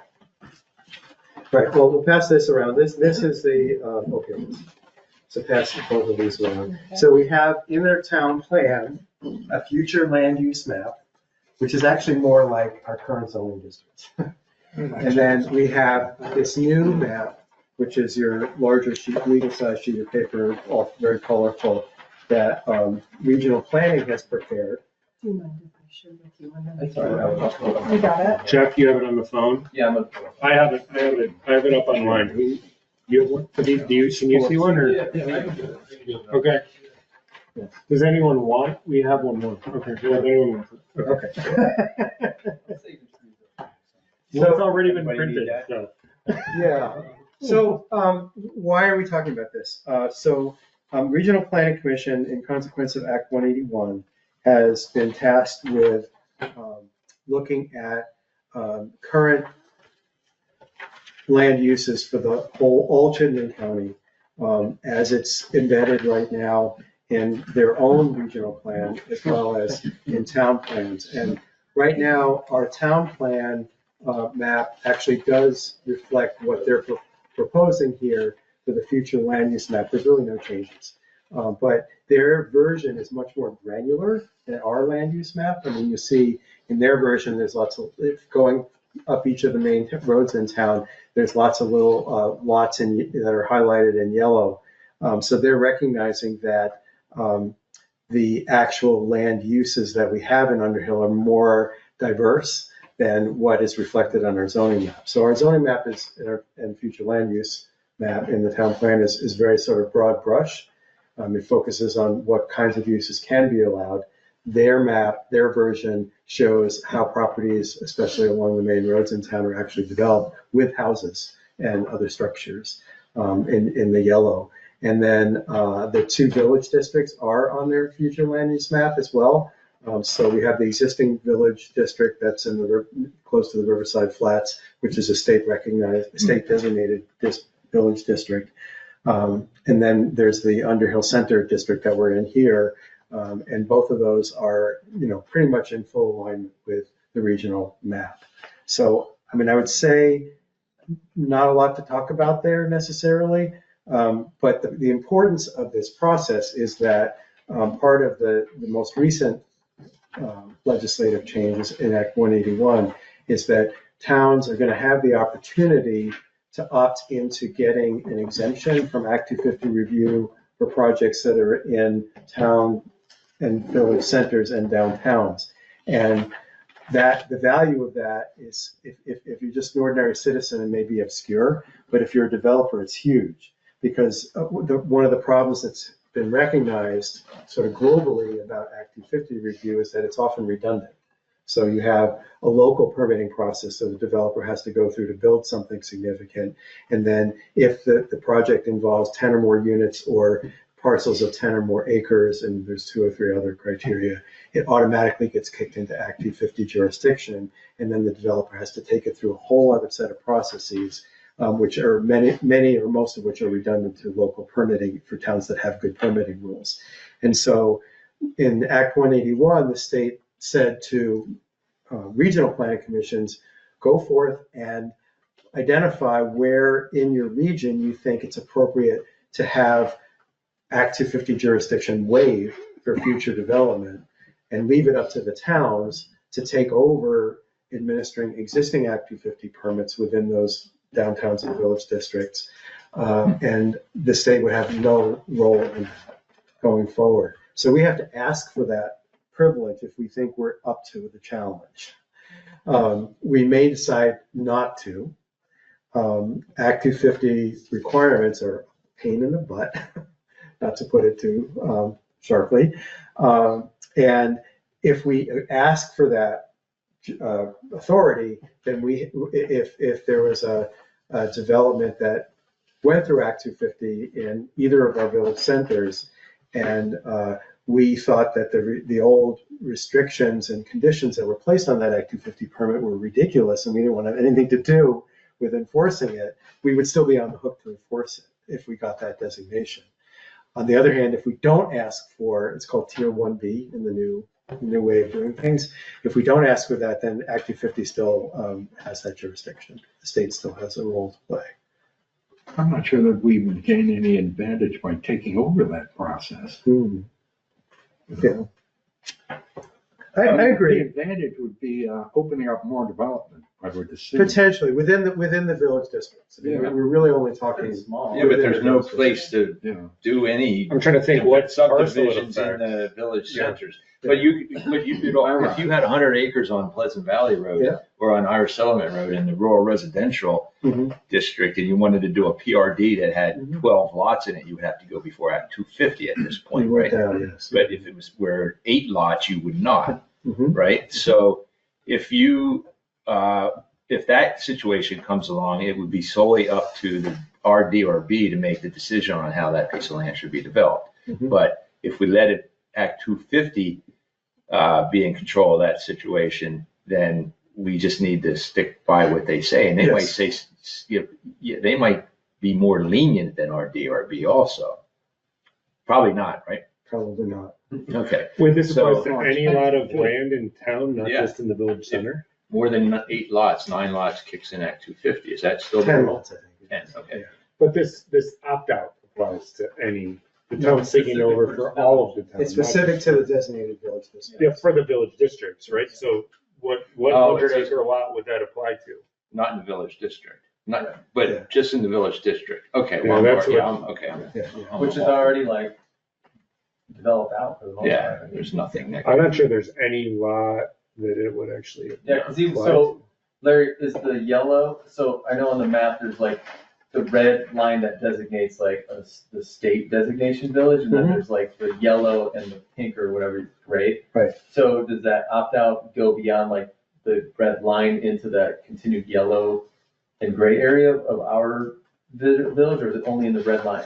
Right, well, we'll pass this around. This is the, okay. So pass both of these around. So we have in their town plan, a future land use map, which is actually more like our current zoning districts. And then we have this new map, which is your larger sheet, legal size sheet of paper, all very colorful, that regional planning has prepared. Do you mind if I share with you one of That's all right. You got it? Jeff, you have it on the phone? Yeah, I'm a. I have it up online. Who, you have one? Can you see one or? Okay. Does anyone want? We have one more. Okay. Well, if anyone wants it. Okay. Well, it's already been Everybody need printed, that? so. Yeah. So why are we talking about this? Regional Planning Commission, in consequence of Act 181, has been tasked with looking at current land uses for the all Chittenden County as it's embedded right now in their own regional plan as well as in town plans. And right now, our town plan map actually does reflect what they're proposing here for the future land use map. There's really no changes. But their version is much more granular than our land use map. I mean, you see in their version, there's lots of, going up each of the main roads in town, there's lots of little lots that are highlighted in yellow. So they're recognizing that the actual land uses that we have in Underhill are more diverse than what is reflected on our zoning map. So our zoning map and future land use map in the town plan is very sort of broad brush. It focuses on what kinds of uses can be allowed. Their map, their version shows how properties, especially along the main roads in town, are actually developed with houses and other structures in the yellow. And then the 2 village districts are on their future land use map as well. So we have the existing village district that's in close to the Riverside Flats, which is a state recognized, state designated village district. And then there's the Underhill Center district that we're in here. And both of those are, pretty much in full alignment with the regional map. So, I mean, I would say not a lot to talk about there necessarily. But the importance of this process is that part of the most recent legislative changes in Act 181 is that towns are going to have the opportunity to opt into getting an exemption from Act 250 review for projects that are in town and village centers and downtowns. And that the value of that is if you're just an ordinary citizen, it may be obscure, but if you're a developer, it's huge. Because one of the problems that's been recognized sort of globally about Act 250 review is that it's often redundant. So you have a local permitting process that the developer has to go through to build something significant. And then if the project involves 10 or more units or parcels of 10 or more acres, and there's 2 or 3 other criteria, it automatically gets kicked into Act 250 jurisdiction. And then the developer has to take it through a whole other set of processes, which are many or most of which are redundant to local permitting for towns that have good permitting rules. And so in Act 181, the state said to regional planning commissions, go forth and identify where in your region you think it's appropriate to have Act 250 jurisdiction waived for future development, and leave it up to the towns to take over administering existing Act 250 permits within those downtowns and village districts. And the state would have no role in that going forward. So we have to ask for that privilege if we think we're up to the challenge. We may decide not to. Act 250 requirements are a pain in the butt, not to put it too sharply. And if we ask for that authority, then if there was a development that went through Act 250 in either of our village centers, and we thought that the old restrictions and conditions that were placed on that Act 250 permit were ridiculous, and we didn't want to have anything to do with enforcing it, we would still be on the hook to enforce it if we got that designation. On the other hand, if we don't ask for, it's called Tier 1B in the new way of doing things. If we don't ask for that, then Act 250 still has that jurisdiction. The state still has a role to play. I'm not sure that we would gain any advantage by taking over that process. Yeah. I agree. The advantage would be opening up more development, I would assume. Potentially within the village districts. I mean, Yeah. we're really only talking Pretty small. Yeah, but there's no place to Yeah. do any I'm trying to think what parcel it subdivisions in affects. the village Yeah. centers. But you could, if you had 100 acres on Pleasant Valley Road Yeah. or on Irish Settlement Road in the rural residential Mhm. district, and you wanted to do a PRD that had Mhm. 12 lots in it, you would have to go before Act 250 at this point, We went right? down, yes. But if it was where 8 lots, you would not, Mhm. right? So if if that situation comes along, it would be solely up to the RDRB to make the decision on how that piece of land should be developed. Mhm. But if we let it Act 250 be in control of that situation, then we just need to stick by what they say. And they might say, they might be more lenient than RDRB also. Probably not, right? Probably not. Okay. Wait, this So- applies to any lot of land in town, not Yeah. just in the village center? More than 8 lots, 9 lots kicks in Act 250. Is that still the 10 rule? lots, I think. 10, okay. But this opt-out applies to the town's taking over for all of the towns. It's specific to the designated village district. Yeah, for the village districts, right? So what Oh, 100-acre lot would that apply to? Not in the village district. Not, Yeah. but just in the village district. Okay, Yeah, well, that's yeah, what- okay. Yeah. Which is already like developed out for the most part. Yeah, there's nothing there. I'm not sure there's any lot that it would actually. Yeah, because even apply so, Larry, is the yellow, so I know on the map, there's like the red line that designates like the state designation village, and then Mhm. there's like the yellow and the pink or whatever grade. Right. So does that opt out go beyond like the red line into that continued yellow and gray area of our village, or is it only in the red line?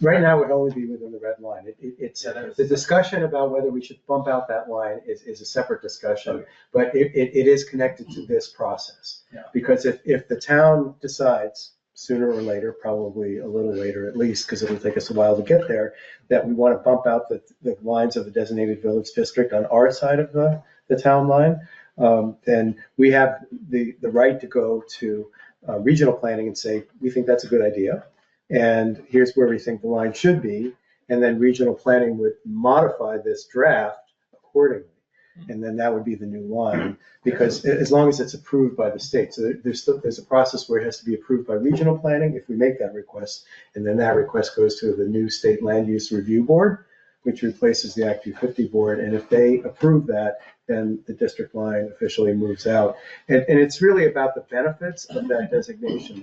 Right now, it would only be within the red line. It's, Yeah, that's- the discussion about whether we should bump out that line is a separate discussion, Okay. but it is connected to this process. Yeah. Because if the town decides sooner or later, probably a little later at least, because it'll take us a while to get there, that we want to bump out the lines of the designated village district on our side of the town line, then we have the right to go to regional planning and say, we think that's a good idea. And here's where we think the line should be. And then regional planning would modify this draft accordingly. And then that would be the new line, because as long as it's approved by the state. So there's a process where it has to be approved by regional planning if we make that request. And then that request goes to the new state land use review board, which replaces the Act 250 board. And if they approve that, then the district line officially moves out. And it's really about the benefits of that designation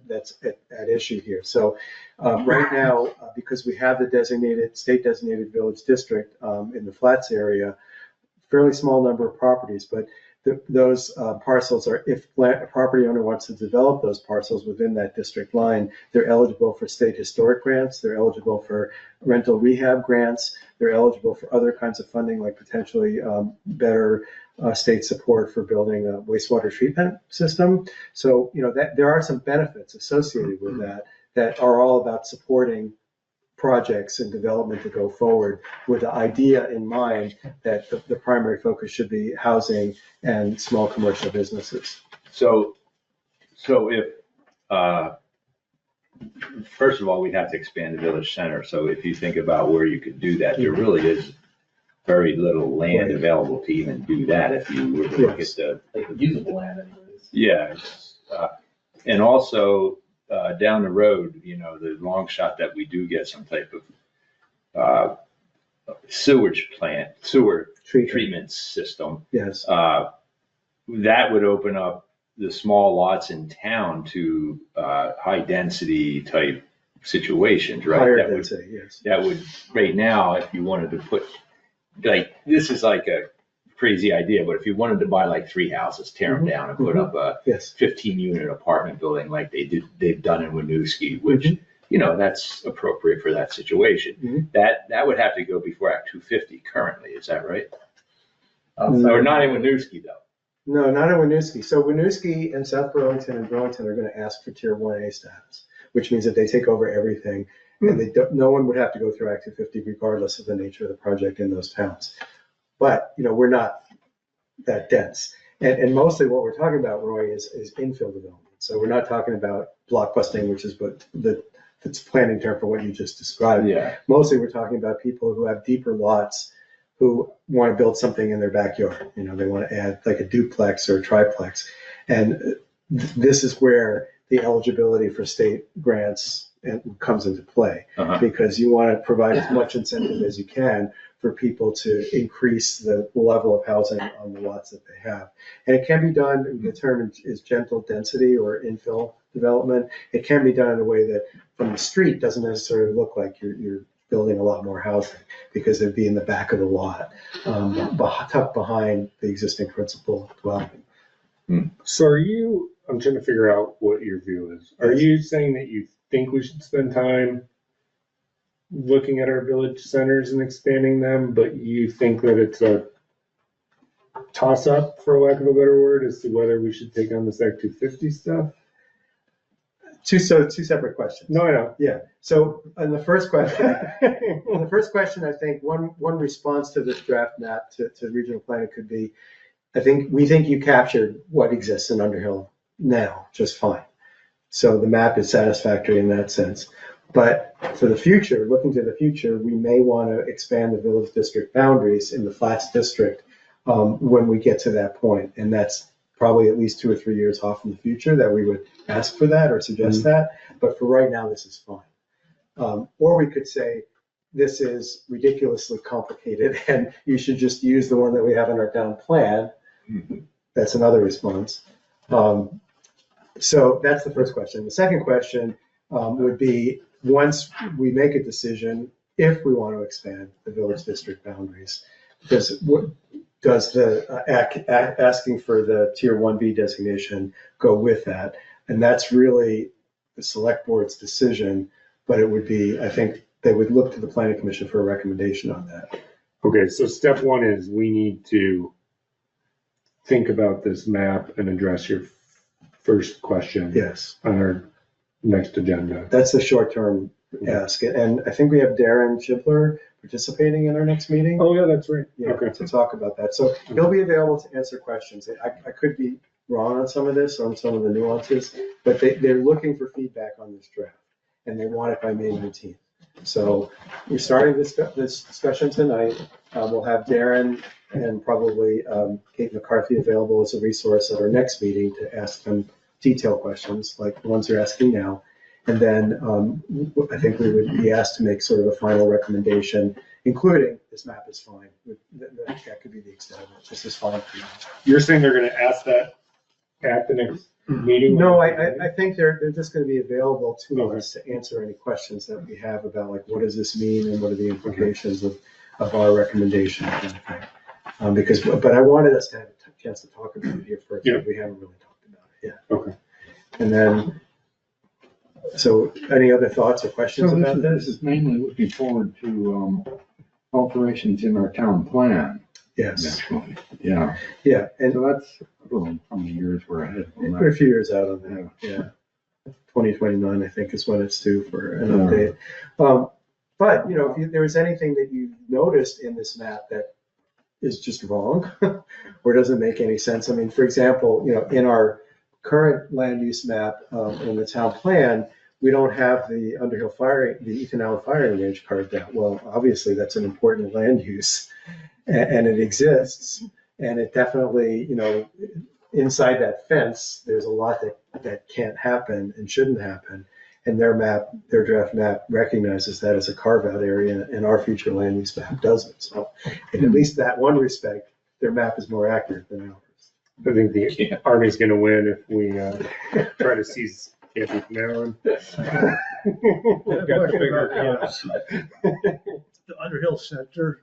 that's at issue here. So right now, because we have the state designated village district in the Flats area, fairly small number of properties, but those parcels are, if a property owner wants to develop those parcels within that district line, they're eligible for state historic grants, they're eligible for rental rehab grants, they're eligible for other kinds of funding, like potentially better state support for building a wastewater treatment system. So, that there are some benefits associated with that are all about supporting projects and development to go forward with the idea in mind that the primary focus should be housing and small commercial businesses. So if, first of all, we'd have to expand the village center. So if you think about where you could do that, there really is very little land available to even do that if you were to look at the. Like usable land anyways. Yeah. And also, down the road, the long shot that we do get some type of sewage plant, sewer treatment system. Yes. That would open up the small lots in town to high density type situations, right? Higher That density, yes. That would, right now, if you wanted to put, this is like a crazy idea, but if you wanted to buy like 3 houses, tear them down and put up a 15-unit apartment building like they've done in Winooski, which, that's appropriate for that situation. That would have to go before Act 250 currently, is that right? Or not in Winooski, though? No, not in Winooski. So Winooski and South Burlington and Burlington are going to ask for Tier 1A status, which means that they take over everything, and no one would have to go through Act 250 regardless of the nature of the project in those towns. But, we're not that dense. And mostly what we're talking about, Roy, is infill development. So we're not talking about blockbusting, which is what that's planning term for what you just described. Yeah. Mostly we're talking about people who have deeper lots who want to build something in their backyard. They want to add like a duplex or a triplex. And this is where the eligibility for state grants comes into play, because you want to provide as much incentive as you can for people to increase the level of housing on the lots that they have. And it can be done, the term is gentle density or infill development. It can be done in a way that from the street doesn't necessarily look like you're building a lot more housing, because they'd be in the back of the lot, tucked behind the existing principal dwelling. So I'm trying to figure out what your view is. Are you saying that you think we should spend time looking at our village centers and expanding them, but you think that it's a toss-up, for lack of a better word, as to whether we should take on this Act 250 stuff? Two separate questions. No, I know. Yeah. So on the first question, I think one response to this draft map to regional planning could be, we think you captured what exists in Underhill now just fine. So the map is satisfactory in that sense. But for the future, looking to the future, we may want to expand the village district boundaries in the Flats district when we get to that point. And that's probably at least 2 or 3 years off in the future that we would ask for that or suggest that. But for right now, this is fine. Or we could say, this is ridiculously complicated and you should just use the one that we have in our town plan. That's another response. So that's the first question. The second question would be, once we make a decision, if we want to expand the village district boundaries, does the asking for the Tier 1B designation go with that? And that's really the select board's decision, but it would be, I think, they would look to the planning commission for a recommendation on that. Okay, so step one is we need to think about this map and address your first question Yes, on our next agenda. that's the short-term ask. And I think we have Darren Chibler participating in our next meeting. Oh, yeah, that's right. Yeah, Okay. to talk about that. So he'll be available to answer questions. I could be wrong on some of this, on some of the nuances, but they're looking for feedback on this draft, and they want it by May 19th. So we're starting this discussion tonight. We'll have Darren and probably Kate McCarthy available as a resource at our next meeting to ask them detailed questions like the ones they're asking now. And then I think we would be asked to make sort of a final recommendation, including this map is fine. That could be the extent of it. This is fine for you. You're saying they're gonna ask that at the next meeting? No, I think they're just gonna be available to us to answer any questions that we have about like, what does this mean and what are the implications of our recommendation kind of thing. Because, but I wanted us to have a chance to talk about it here first. Yeah. We haven't really talked about it yet. Okay. And then, so any other thoughts or questions So about this this? is mainly looking forward to alterations in our town plan. Yes, Actually, yeah. yeah, and So that's, I don't know how many years we're ahead on we're a that. few years out on that, yeah. 2029, I think, is when it's due for an update. But, you know, if there was anything that you noticed in this map that is just wrong or doesn't make any sense. I mean, for example, you know, in our current land use map in the town plan, we don't have the Underhill the Ethan Allen firing range carved out. Well, obviously, that's an important land use, and it exists. And it definitely, you know, inside that fence, there's a lot that can't happen and shouldn't happen. And their draft map recognizes that as a carve-out area, and our future land use map doesn't. So in at least that one respect, their map is more accurate than ours. I think the Army's gonna win if we try to seize Kathy from now on. Got bigger camps. The Underhill Center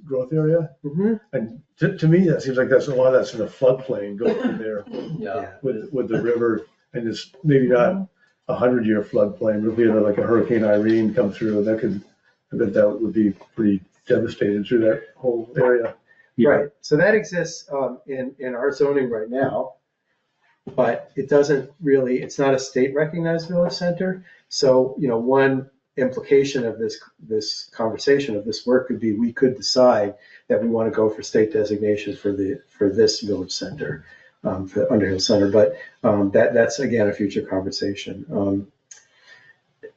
growth area, Mhm. and to me, that seems like that's a lot of that's in the floodplain going through there Yeah. with the river, and it's maybe not 100-year floodplain, but if we had like a Hurricane Irene come through, and I bet that would be pretty devastating through that whole area. Right, so that exists in our zoning right now, but it doesn't really, it's not a state recognized village center. So, you know, one implication of this conversation, of this work, could be we could decide that we want to go for state designations for this village center, for Underhill Center, but that's again a future conversation.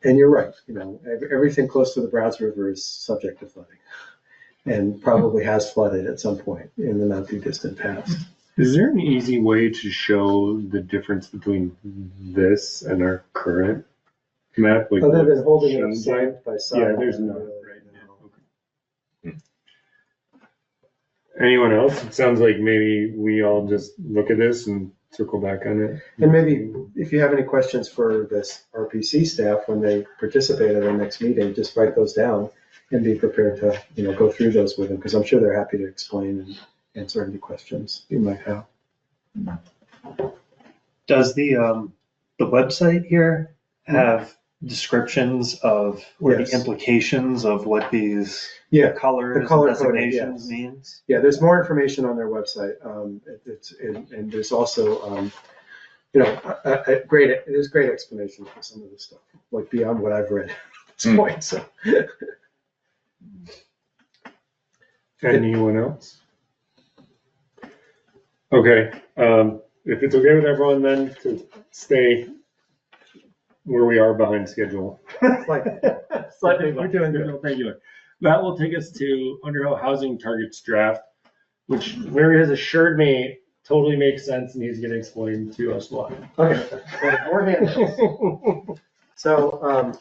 And you're right, you know, everything close to the Browns River is subject to flooding, and probably has flooded at some point in the not too distant past. Is there an easy way to show the difference between this and our current map? Like Other than holding it up changing? side by side. Yeah, there's not none really, right no. Anyone else? It sounds like maybe we all just look at this and circle back on it. And maybe if you have any questions for this RPC staff when they participate at our next meeting, just write those down and be prepared to, you know, go through those with them, because I'm sure they're happy to explain and answer any questions you might have. Does the website here have descriptions of, or Yes. the implications of what these Yeah, colors the color and coding, designations yes. means? yeah, there's more information on their website. And there's also, you know, there's great explanation for some of this stuff, like beyond what I've read at this point, so. Anyone else? Okay, if it's okay with everyone then to stay where we are behind schedule. Slightly, we're doing good. Regular. That will take us to Underhill Housing Targets Draft, which Larry has assured me totally makes sense, and he's gonna explain to us why. Okay, well, more handouts. So,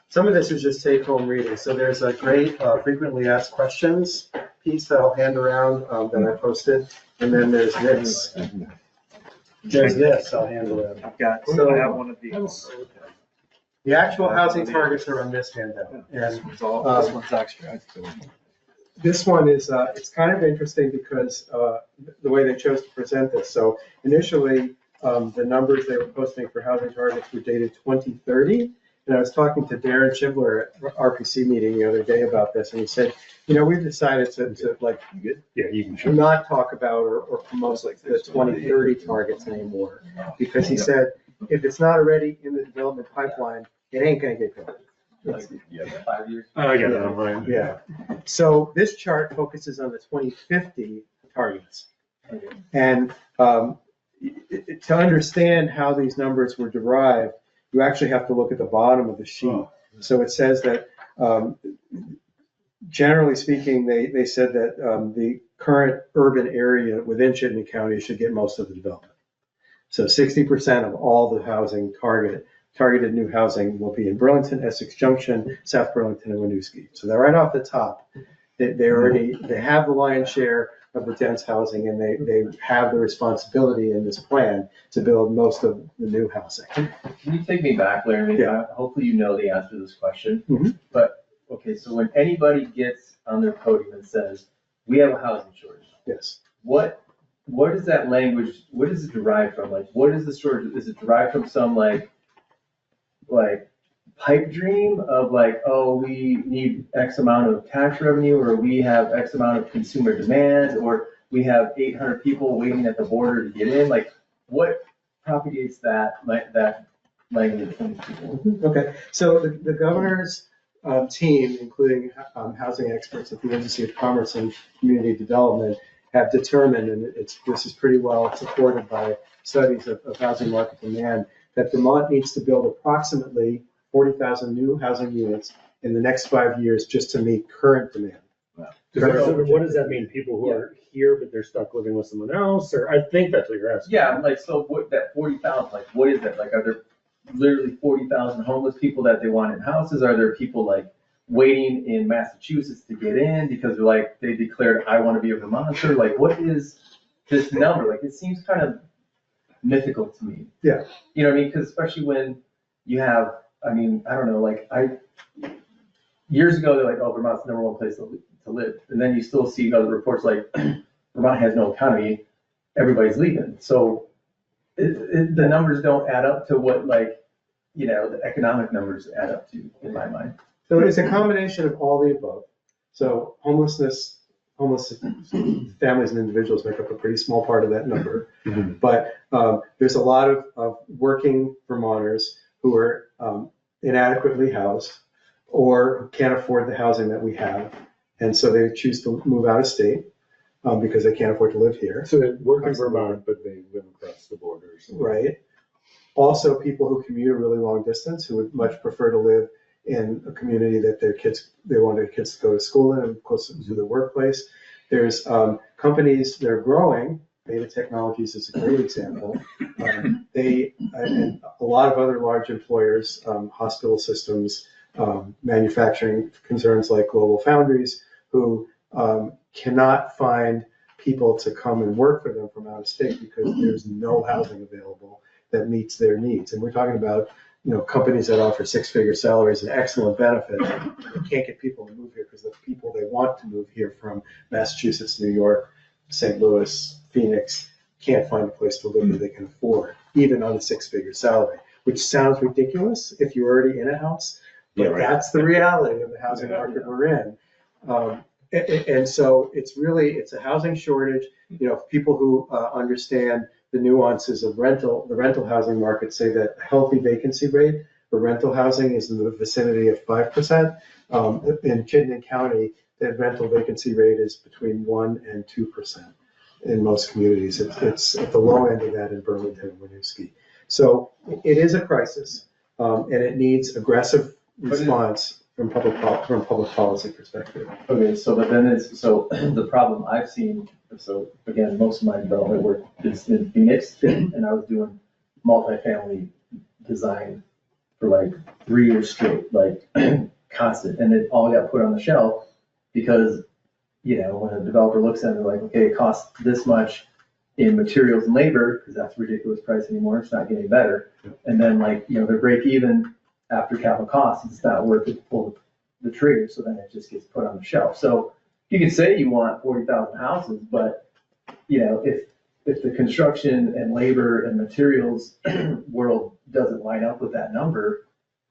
some of this is just take home reading. So there's a great frequently asked questions piece that I'll hand around that I posted. And then there's this. There's this I'll hand around. I have one of these. The actual housing targets are on this handout. And This one's extra. this one is, it's kind of interesting because the way they chose to present this. So initially, the numbers they were posting for housing targets were dated 2030. And I was talking to Darren Schindler at RPC meeting the other day about this, and he said, we've decided to like Yeah, you can not talk about or promote like the 2030 targets anymore, because he said, if it's not already in the development pipeline, it ain't gonna get going. Like, 5 years. I get it on mine. Yeah. So this chart focuses on the 2050 targets. And to understand how these numbers were derived, you actually have to look at the bottom of the sheet. So it says that, generally speaking, they said that the current urban area within Chittenden County should get most of the development. So 60% of all the housing targeted new housing will be in Burlington, Essex Junction, South Burlington, and Winooski. So they're right off the top. They have the lion's share of the dense housing, and they have the responsibility in this plan to build most of the new housing. Can you take me back, Larry? Yeah. Hopefully you know the answer to this question. Mhm. But, okay, so when anybody gets on their podium and says, we have a housing shortage, Yes. what is that language, what is it derived from? Like, what is the shortage? Is it derived from some like pipe dream of like, oh, we need X amount of tax revenue, or we have X amount of consumer demand, or we have 800 people waiting at the border to get in? Like, what propagates that language from people? Okay, so the governor's team, including housing experts at the Agency of Commerce and Community Development, have determined, and this is pretty well supported by studies of housing market demand, that Vermont needs to build approximately 40,000 new housing units in the next 5 years just to meet current demand. What does that mean? People who are here, but they're stuck living with someone else? Or I think that's what you're asking. Yeah, like, so what, that 40,000, like, what is that? Like, are there literally 40,000 homeless people that they want in houses? Are there people like waiting in Massachusetts to get in because they're like, they declared, I want to be a Vermonter? Like, what is this number? Like, it seems kind of mythical to me. Yeah. You know what I mean? Because especially when you have, I mean, I don't know, like, years ago, they're like, oh, Vermont's the #1 place to live. And then you still see other reports like, Vermont has no economy, everybody's leaving. So the numbers don't add up to what, like, the economic numbers add up to, in my mind. So it's a combination of all the above. So homeless families and individuals make up a pretty small part of that number. Mhm. But there's a lot of working Vermonters who are inadequately housed or can't afford the housing that we have. And so they choose to move out of state because they can't afford to live here. So they work in Vermont, but they live across the borders. Right. Also, people who commute a really long distance who would much prefer to live in a community that they want their kids to go to school in and close to the workplace. There's companies that are growing. Beta Technologies is a great example. They and a lot of other large employers, hospital systems, manufacturing concerns like Global Foundries, who cannot find people to come and work for them from out of state because there's no housing available that meets their needs. And we're talking about companies that offer 6-figure salaries and excellent benefits. They can't get people to move here because the people they want to move here from Massachusetts, New York, St. Louis, Phoenix, can't find a place to live that they can afford, even on a 6-figure salary, which sounds ridiculous if you're already in a house, but Yeah, right. that's the reality of the housing market we're in. And so it's a housing shortage. People who understand the nuances of the rental housing market say that a healthy vacancy rate for rental housing is in the vicinity of 5%. In Chittenden County, the rental vacancy rate is between 1% and 2% in most communities. It's at the low end of that in Burlington and Winooski. So it is a crisis, and it needs aggressive response from public policy perspective. Okay, so but then the problem I've seen, so again, most of my development work is in Phoenix, and I was doing multifamily design for like 3 years straight, like constant, and it all got put on the shelf because, when a developer looks at it, they're like, okay, it costs this much in materials and labor, because that's a ridiculous price anymore, it's not getting better. And then their break even after capital costs, it's not worth it to pull the trigger, so then it just gets put on the shelf. So you can say you want 40,000 houses, but if if the construction and labor and materials world doesn't line up with that number,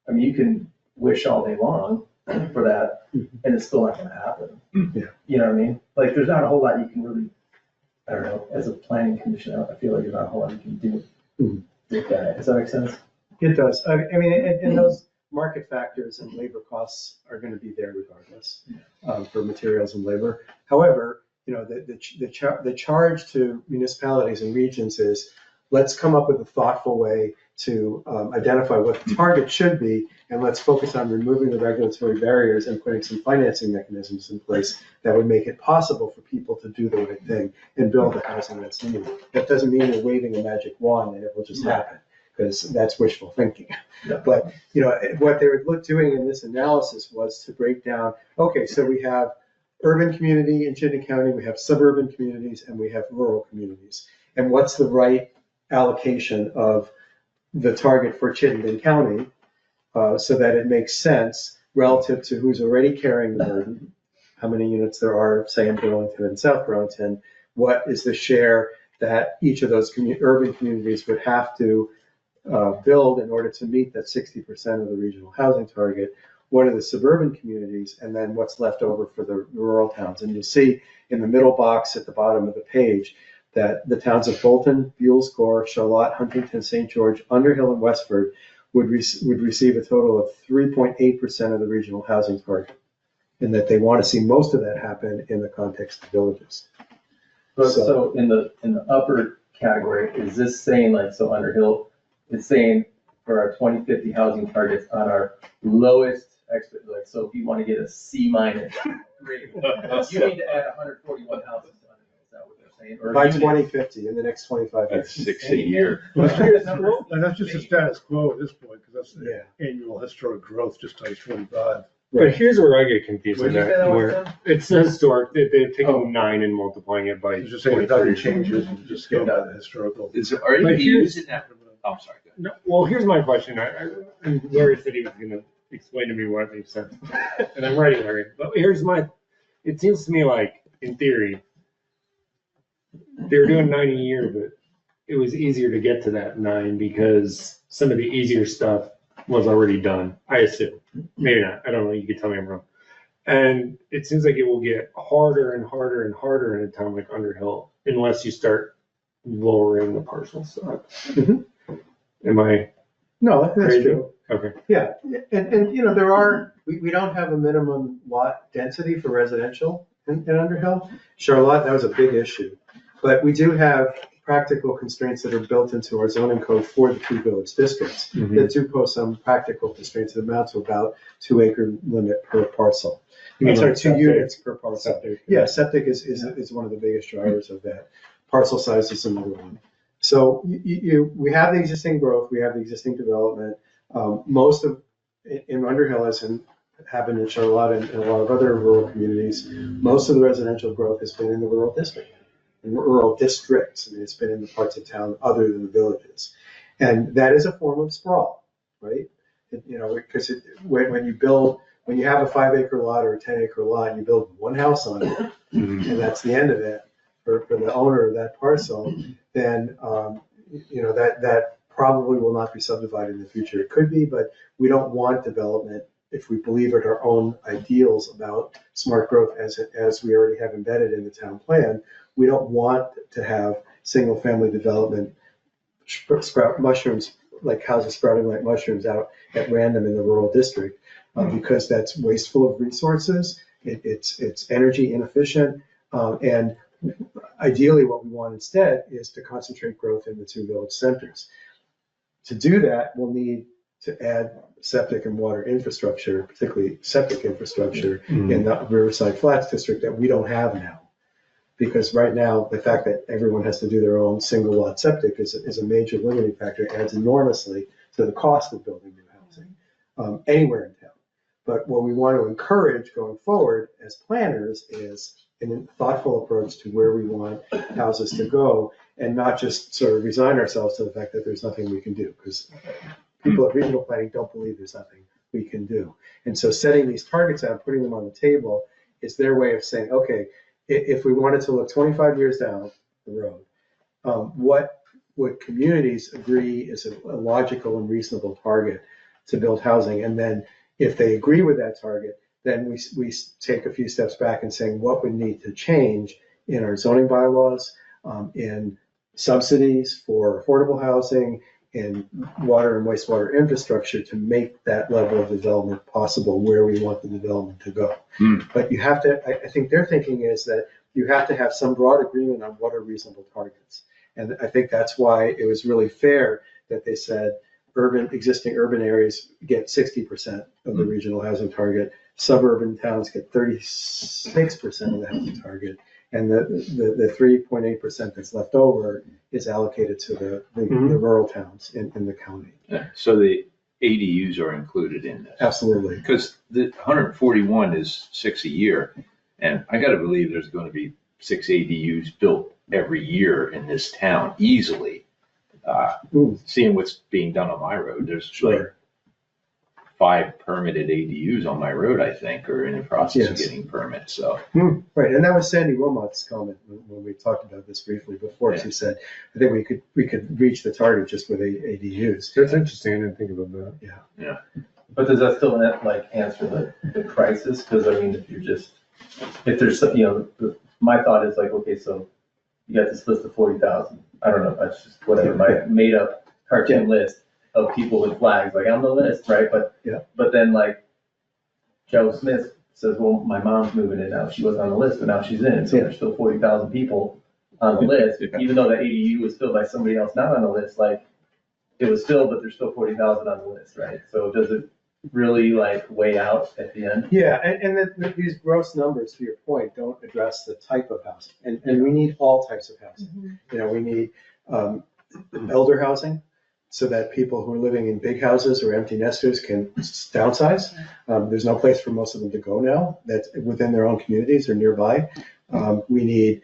I mean, you can wish all day long for that, and it's still not gonna happen. Yeah. You know what I mean? Like, there's not a whole lot you can really, I don't know, as a planning commission, I feel like there's not a whole lot you can do with that. Does that make sense? It does. I mean, and those market factors and labor costs are going to be there regardless for materials and labor. However, you know, the charge to municipalities and regions is let's come up with a thoughtful way to identify what the target should be, and let's focus on removing the regulatory barriers and putting some financing mechanisms in place that would make it possible for people to do the right thing and build the housing that's needed. That doesn't mean we're waving a magic wand and it will just happen, because that's wishful thinking. Yeah. But, you know, what they were doing in this analysis was to break down, okay, so we have urban community in Chittenden County, we have suburban communities, and we have rural communities. And what's the right allocation of the target for Chittenden County so that it makes sense relative to who's already carrying the burden, how many units there are, say, in Burlington and South Burlington, what is the share that each of those urban communities would have to build in order to meet that 60% of the regional housing target, what are the suburban communities, and then what's left over for the rural towns. And you'll see in the middle box at the bottom of the page that the towns of Bolton, Buell's Gore, Charlotte, Huntington, St. George, Underhill, and Westford would receive a total of 3.8% of the regional housing target, and that they want to see most of that happen in the context of villages. But so in the upper category, is this saying like, so Underhill is saying for our 2050 housing targets on our lowest expert, like, so if you want to get a C- grade, you need to add 141 houses to Underhill, is that what they're saying? Or By units? 2050, in the next 25 That's years. 6 a year. Well, that's just the status quo at this point, because that's Yeah. the annual historic growth just times 25. But here's where I get confused What with did you say that, that was, where Tim? it's historic, they're taking Oh. 9 and multiplying it by It's just saying nothing 23. changes, you just go by the historical. Are you But here's- using that? Oh, I'm sorry. Go ahead. No, well, here's my question. And Larry said he was gonna explain to me what makes sense. And I'm ready, Larry. But it seems to me like, in theory, they were doing 9 a year, but it was easier to get to that 9 because some of the easier stuff was already done, I assume. Maybe not. I don't know. You can tell me I'm wrong. And it seems like it will get harder and harder and harder in a town like Underhill unless you start lowering the parcel size. Mhm. Am I No, that's crazy? true. Okay. Yeah, and you know, we don't have a minimum lot density for residential in Underhill. Charlotte, that was a big issue. But we do have practical constraints that are built into our zoning code for the two village districts Mhm. that do pose some practical constraints that amount to about 2 acre limit per parcel. You mean Sorry, like 2 septic? units per parcel. Septic. Yeah, septic is one of the biggest drivers of that. Parcel size is another one. So we have the existing growth, we have the existing development. Most of, in Underhill, as in happened in Charlotte and a lot of other rural communities, most of the residential growth has been in the rural district, in rural districts. I mean, it's been in the parts of town other than the villages. And that is a form of sprawl, right? You know, because when you have a 5 acre lot or a 10 acre lot, and you build one house on it, Mhm. and that's the end of it for the owner of that parcel, then, you know, that probably will not be subdivided in the future. It could be, but we don't want development if we believe in our own ideals about smart growth as we already have embedded in the town plan. We don't want to have single family development sprout mushrooms, like houses sprouting like mushrooms out at random in the rural district, because that's wasteful of resources. It's energy inefficient, and ideally what we want instead is to concentrate growth in the two village centers. To do that, we'll need to add septic and water infrastructure, particularly septic infrastructure in the Riverside Flats district that we don't have now. Because right now, the fact that everyone has to do their own single lot septic is a major limiting factor. It adds enormously to the cost of building new housing anywhere in town. But what we want to encourage going forward as planners is a thoughtful approach to where we want houses to go, and not just sort of resign ourselves to the fact that there's nothing we can do, because people at regional planning don't believe there's nothing we can do. And so setting these targets out, putting them on the table, is their way of saying, okay, if we wanted to look 25 years down the road, what communities agree is a logical and reasonable target to build housing. And then if they agree with that target, then we take a few steps back and saying what would need to change in our zoning bylaws, in subsidies for affordable housing, in water and wastewater infrastructure to make that level of development possible where we want the development to go. But you have to, I think their thinking is that you have to have some broad agreement on what are reasonable targets. And I think that's why it was really fair that they said existing urban areas get 60% of the regional housing target, suburban towns get 36% of the housing target, and the 3.8% that's left over is allocated to the rural towns in the county. Yeah, so the ADUs are included in this. Absolutely. Because the 141 is 6 a year, and I gotta believe there's gonna be 6 ADUs built every year in this town easily. Seeing what's being done on my road, there's like 5 permitted ADUs on my road, I think, or in the process of getting permits, so. Right, and that was Sandy Wilmot's comment when we talked about this briefly before. She said, I think we could reach the target just with ADUs. That's interesting. I didn't think about that. Yeah. But does that still like answer the crisis? Because I mean, if there's some, my thought is like, okay, so you got this list of 40,000. I don't know, that's just whatever, my made up cartoon list of people with flags, like on the list, right? But then like Joe Smith says, well, my mom's moving in now. She wasn't on the list, but now she's in. So there's still 40,000 people on the list, even though the ADU was filled by somebody else not on the list. Like it was filled, but there's still 40,000 on the list, right? So does it really like weigh out at the end? Yeah, and these gross numbers, to your point, don't address the type of housing, and we need all types of housing. We need elder housing, so that people who are living in big houses or empty nesters can downsize. There's no place for most of them to go now that's within their own communities or nearby. We need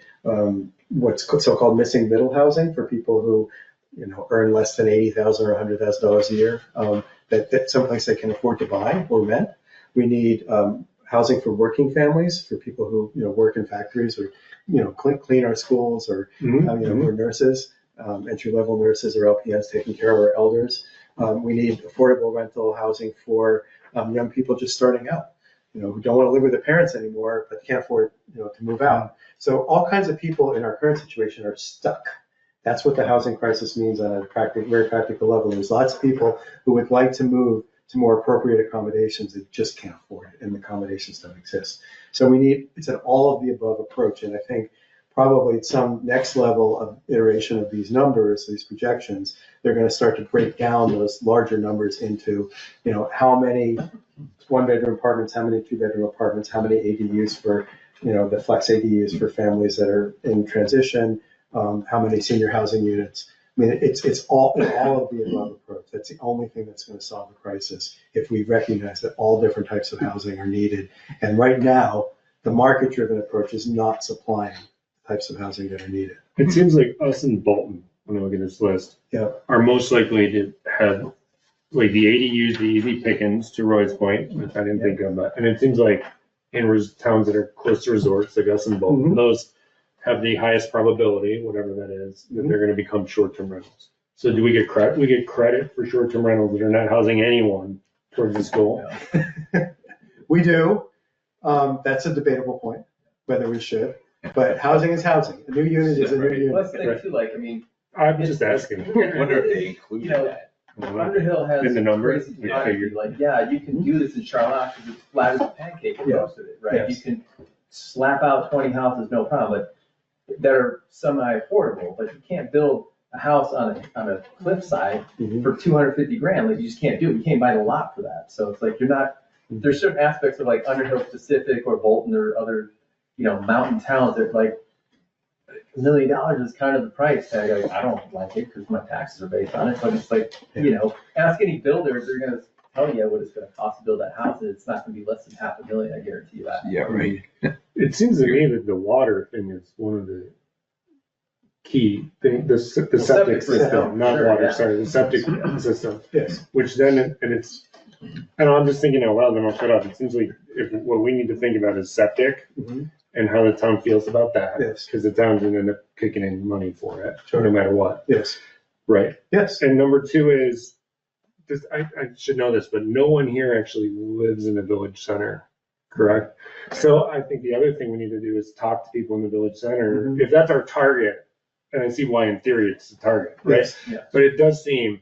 what's so-called missing middle housing for people who earn less than $80,000 or $100,000 a year. That someplace they can afford to buy or rent. We need housing for working families, for people who work in factories or clean our schools or or nurses, entry-level nurses or LPNs taking care of our elders. We need affordable rental housing for young people just starting out, who don't want to live with their parents anymore but can't afford to move out. So all kinds of people in our current situation are stuck. That's what the housing crisis means on a very practical level. There's lots of people who would like to move to more appropriate accommodations that just can't afford it, and the accommodations don't exist. So it's an all of the above approach, and I think probably some next level of iteration of these numbers, these projections, they're going to start to break down those larger numbers into, how many one-bedroom apartments, how many two-bedroom apartments, how many ADUs for, the flex ADUs for families that are in transition, how many senior housing units. I mean, it's all of the above approach. That's the only thing that's going to solve the crisis if we recognize that all different types of housing are needed. And right now, the market-driven approach is not supplying the types of housing that are needed. It seems like us in Bolton, when I look at this list, are most likely to have like the ADUs, the easy pickings, to Roy's point, which I didn't think of that. And it seems like in towns that are close to resorts, like us in Bolton, those have the highest probability, whatever that is, that they're going to become short-term rentals. So do we get credit? We get credit for short-term rentals that are not housing anyone towards this goal? We do. That's a debatable point, whether we should. But housing is housing. A new unit is a new unit. Let's think too, like, I mean. I'm just asking. I wonder if they include that. Underhill has In the number, crazy geography. Like, you can do this in Charlotte because it's flat as a pancake and most of it, right? Yes. You can slap out 20 houses, no problem, but that are semi-affordable. But you can't build a house on a cliffside for 250 grand. Like, you just can't do it. You can't buy the lot for that. So it's like there's certain aspects of like Underhill specific or Bolton or other, mountain towns that like $1 million is kind of the price tag. Like, I don't like it because my taxes are based on it, but it's like, ask any builder, they're going to tell you what it's going to cost to build that house, and it's not going to be less than $500,000, I guarantee you that. Yeah, right. It seems to me that the water thing is one of the key things, the septic system, not water, sorry, the septic system. Yes. Which then, I'm just thinking out loud, then I'll shut up. It seems like what we need to think about is septic. and how the town feels about that. Yes. Because the town didn't end up kicking in money for it, Sure. no matter what. Yes. Right. Yes. And number two is, just, I should know this, but no one here actually lives in the village center, correct? So I think the other thing we need to do is talk to people in the village center. Mhm. If that's our target, and I see why in theory it's the target, right? Yes. Yeah. But it does seem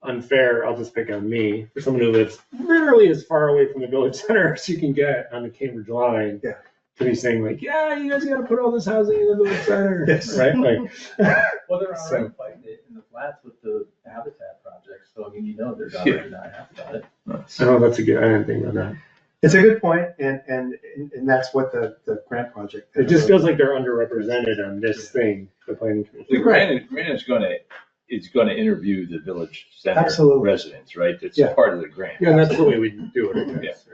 unfair, I'll just pick on me, for someone who lives literally as far away from the village center as you can get on the Cambridge line. Yeah. To be saying like, yeah, you guys gotta put all this housing in the village center, Yes. right? Like, Well, they're So- already fighting it in the flats with the Habitat project, so I mean, they're already not happy about it. oh, that's a good, I didn't think about that. It's a good point, and that's what the grant project. It just feels like they're underrepresented on this thing, the planning The commission. grant is gonna interview the village center Absolutely. residents, right? That's Yeah. part of the grant. Yeah, and that's the way we do it, I guess.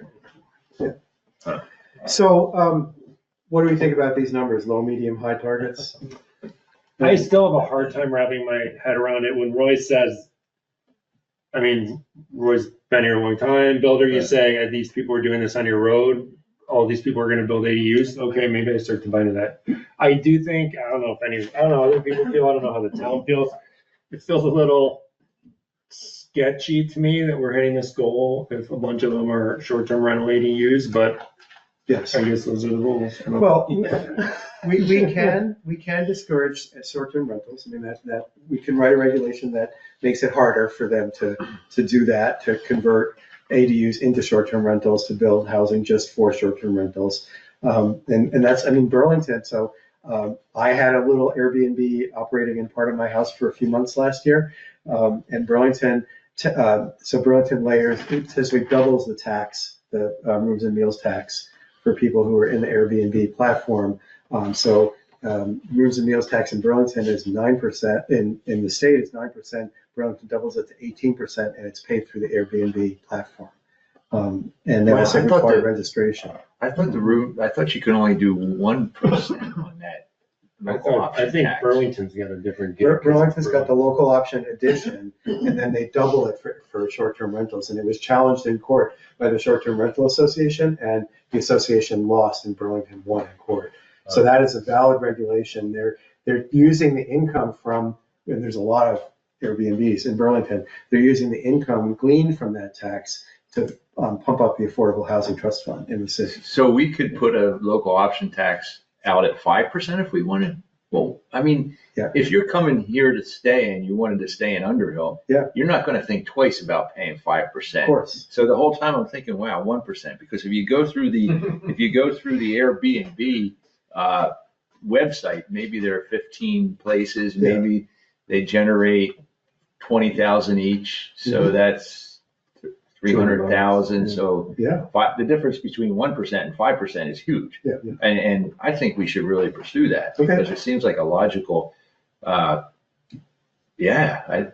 So, what do we think about these numbers? Low, medium, high targets? I still have a hard time wrapping my head around it when Roy says, I mean, Roy's been here a long time, builder, you Right. say, these people are doing this on your road, all these people are gonna build ADUs, okay, maybe I start combining that. I do think, I don't know how other people feel, I don't know how the town feels. It feels a little sketchy to me that we're hitting this goal if a bunch of them are short-term rental ADUs, but Yes. I guess those are the rules. Well, we can discourage short-term rentals. I mean, that, we can write a regulation that makes it harder for them to do that, to convert ADUs into short-term rentals, to build housing just for short-term rentals. And that's, I mean, Burlington, so, I had a little Airbnb operating in part of my house for a few months last year. And Burlington, so Burlington layers, it essentially doubles the tax, the rooms and meals tax for people who are in the Airbnb platform. So rooms and meals tax in Burlington is 9%. In the state, it's 9%. Burlington doubles it to 18%, and it's paid through the Airbnb platform. And that Well, also I thought requires that- registration. I thought you could only do 1% on that local I option think tax. Burlington's got a different. gig. Burlington's got the local option addition, and then they double it for short-term rentals. And it was challenged in court by the Short-Term Rental Association, and the association lost and Burlington won in court. So that is a valid regulation. They're using the income from, and there's a lot of Airbnbs in Burlington, they're using the income gleaned from that tax to pump up the Affordable Housing Trust Fund in the city. So we could put a local option tax out at 5% if we wanted? Well, I mean, Yeah. if you're coming here to stay and you wanted to stay in Underhill, Yeah. you're not gonna think twice about paying Of 5%. course. So the whole time I'm thinking, wow, 1%, because if you go through the Airbnb website, maybe there are 15 places, Yeah. maybe they generate 20,000 each, so that's 300,000. So Yeah, the difference between 1% and 5% is huge. yeah. And I think we should really pursue that Okay. because it seems like a logical, or Yeah.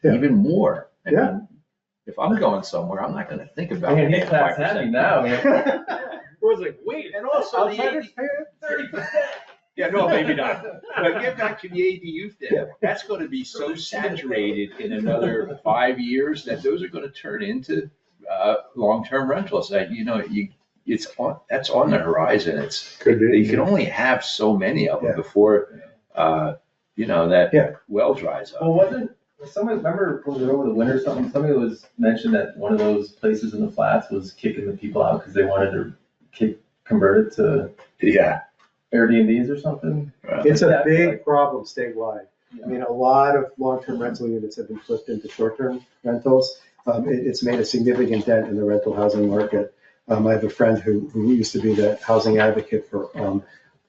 even more. I Yeah. mean, if I'm going somewhere, I'm not going to think about Man, paying he's class happy 5%. now, man. was like, wait, and also the 30%. Yeah, no, maybe not. But get back to the ADU thing. That's going to be so saturated in another 5 years that those are going to turn into long-term rentals. That that's on the horizon. Could be. You can only have so many of them Yeah. before that Yeah. well dries up. Well, wasn't, someone, remember, was it over the winter or something, somebody was mentioned that one of those places in the flats was kicking the people out because they wanted to convert it to Yeah. Airbnbs or something? It's a Yeah, big problem statewide. Yeah. I mean, a lot of long-term rental units have been flipped into short-term rentals. It's made a significant dent in the rental housing market. I have a friend who used to be the housing advocate for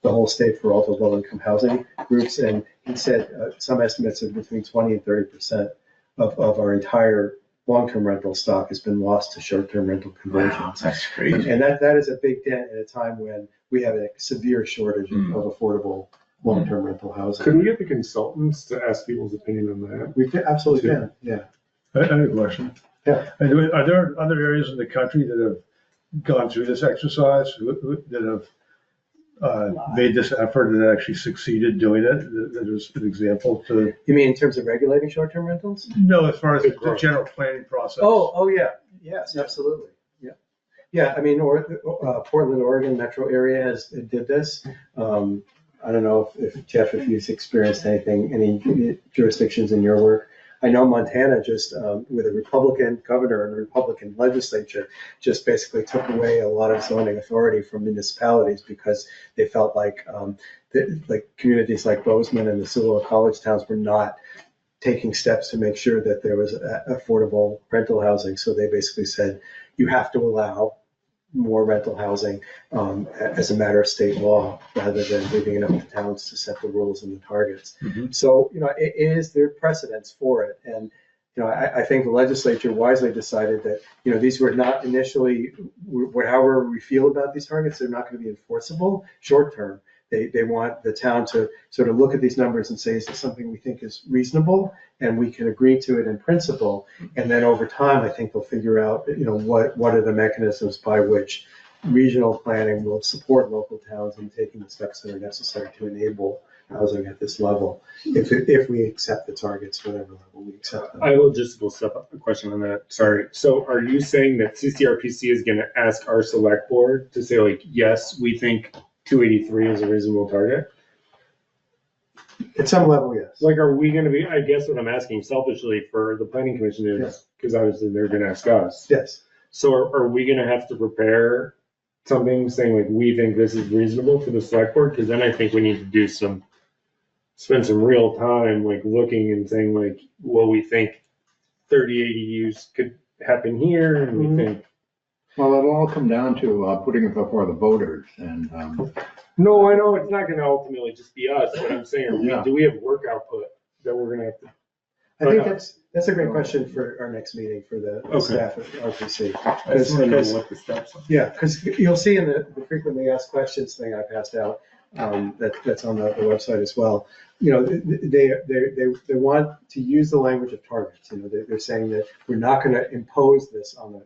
the whole state for all the low-income housing groups, and he said some estimates of between 20 and 30% of our entire long-term rental stock has been lost to short-term rental Wow, conversions. that's crazy. And that is a big dent at a time when we have a severe shortage of affordable long-term rental housing. Could we get the consultants to ask people's opinion on that? We absolutely can, yeah. I have a question. Yeah. Are there other areas in the country that have gone through this exercise, that have made this effort and actually succeeded doing it? That is an example to, You mean in terms of regulating short-term rentals? no, as far as the general planning process. Oh, yeah, yes, absolutely. Yeah, I mean, Portland, Oregon metro area did this. I don't know if Jeff, if you've experienced any jurisdictions in your work. I know Montana just, with a Republican governor and a Republican legislature, just basically took away a lot of zoning authority from municipalities because they felt like, like communities like Bozeman and the Silver College towns were not taking steps to make sure that there was affordable rental housing. So they basically said, you have to allow more rental housing as a matter of state law, rather than leaving it up to towns to set the rules and the targets. Mhm. So, there are precedents for it. And, I think the legislature wisely decided that, these were not initially, however we feel about these targets, they're not going to be enforceable short term. They want the town to sort of look at these numbers and say, is this something we think is reasonable and we can agree to it in principle? And then over time, I think they'll figure out, what are the mechanisms by which regional planning will support local towns in taking the steps that are necessary to enable housing at this level, if we accept the targets, whatever level we accept them. I will just step up a question on that. Sorry. So are you saying that CCRPC is going to ask our select board to say, like, yes, we think 283 is a reasonable target? At some level, yes. Like, are we going to be, I guess what I'm asking selfishly for the planning commission is, because obviously they're going to ask us. Yes. So are we going to have to prepare something saying, like, we think this is reasonable for the select board? Because then I think we need to spend some real time, like, looking and saying, like, well, we think 30 ADUs could happen here, and we think. Well, it'll all come down to putting it before the voters and, No, I know it's not going to ultimately just be us, but I'm saying, Yeah. do we have work output that we're going to have to? I think that's a great question for our next meeting for the Okay. staff at RPC. I just want to know what the steps are. Yeah, because you'll see in the frequently asked questions thing I passed out, that's on the website as well. They want to use the language of targets. They're saying that we're not going to impose this on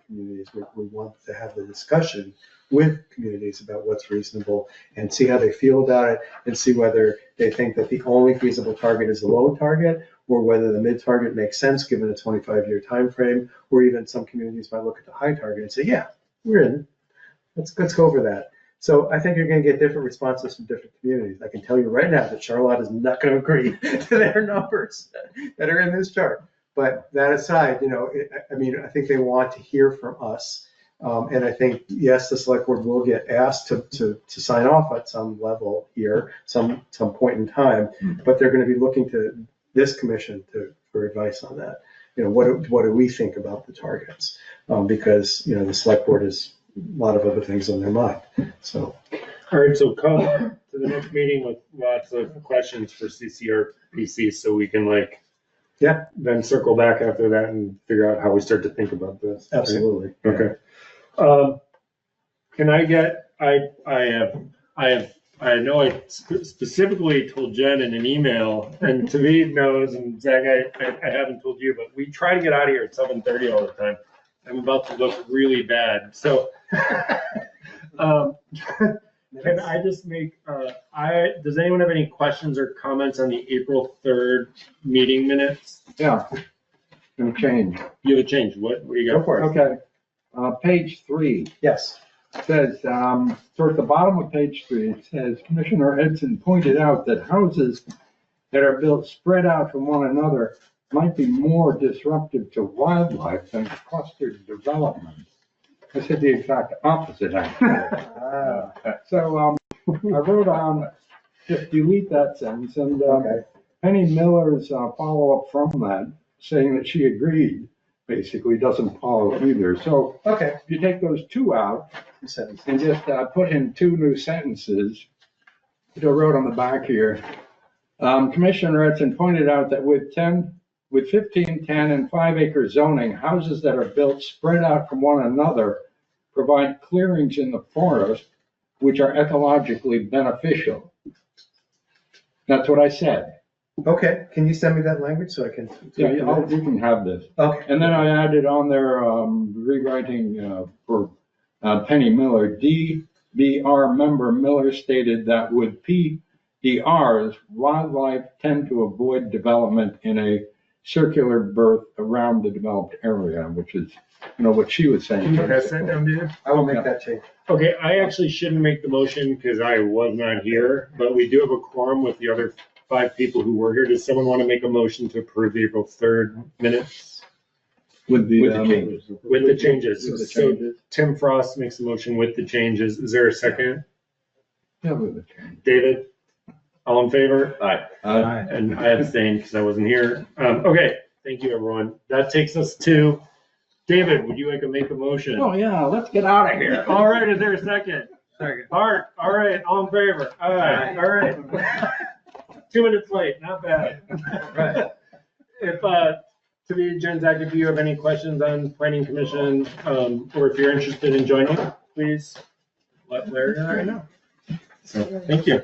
communities. We want to have the discussion with communities about what's reasonable and see how they feel about it, and see whether they think that the only feasible target is a low target, or whether the mid target makes sense given a 25-year time frame, or even some communities might look at the high target and say, yeah, we're in. Let's go over that. So I think you're going to get different responses from different communities. I can tell you right now that Charlotte is not going to agree to their numbers that are in this chart. But that aside, I think they want to hear from us. And I think, yes, the select board will get asked to sign off at some level here, some point in time, but they're going to be looking to this commission for advice on that. What do we think about the targets? Because, the select board has a lot of other things on their mind. So. All right, so come to the next meeting with lots of questions for CCRPC so we can then circle back after that and figure out how we start to think about this. Absolutely. Right? Okay. Can I get, I know I specifically told Jen in an email, and Tavid knows, and Zach, I haven't told you, but we try to get out of here at 7:30 all the time. I'm about to look really bad. So, can I just make, does anyone have any questions or comments on the April 3rd meeting minutes? yeah, gonna change. You have a change. What do you got? Go for it. Okay, page 3 Yes. says, toward the bottom of page 3, it says, Commissioner Edson pointed out that houses that are built spread out from one another might be more disruptive to wildlife than clustered development. I said the exact opposite, actually. So I wrote on, just delete that sentence, and Penny Miller's follow-up from that, saying that she agreed, basically doesn't follow either. So if you take those two out and just put in 2 new sentences, which I wrote on the back here. Commissioner Edson pointed out that with 15, 10, and 5-acre zoning, houses that are built spread out from one another provide clearings in the forest which are ecologically beneficial. That's what I said. Okay, can you send me that language so I can? Yeah, you can have this. Okay. And then I added on there, rewriting for Penny Miller, DBR member Miller stated that with PDRs, wildlife tend to avoid development in a circular berth around the developed area, which is, what she was saying. Can you pass that down, dude? I will make that change. Okay, I actually shouldn't make the motion because I was not here, but we do have a quorum with the other 5 people who were here. Does someone want to make a motion to approve the April 3rd minutes? With the changes. With the changes. With the So changes. Tim Frost makes a motion with the changes. Is there a second? Yeah, with the changes. David? All in favor? Aye. And I abstained because I wasn't here. Okay, thank you, everyone. That takes us to, David, would you like to make a motion? Oh, yeah, let's get out of here. All right, is there a second? Second. Art, all right, all in favor? Aye, all right. 2 minutes late, not bad. Right. If, to the Agenda Act, if you have any questions on planning commission, or if you're interested in joining, please let Larry and I know. So, thank you.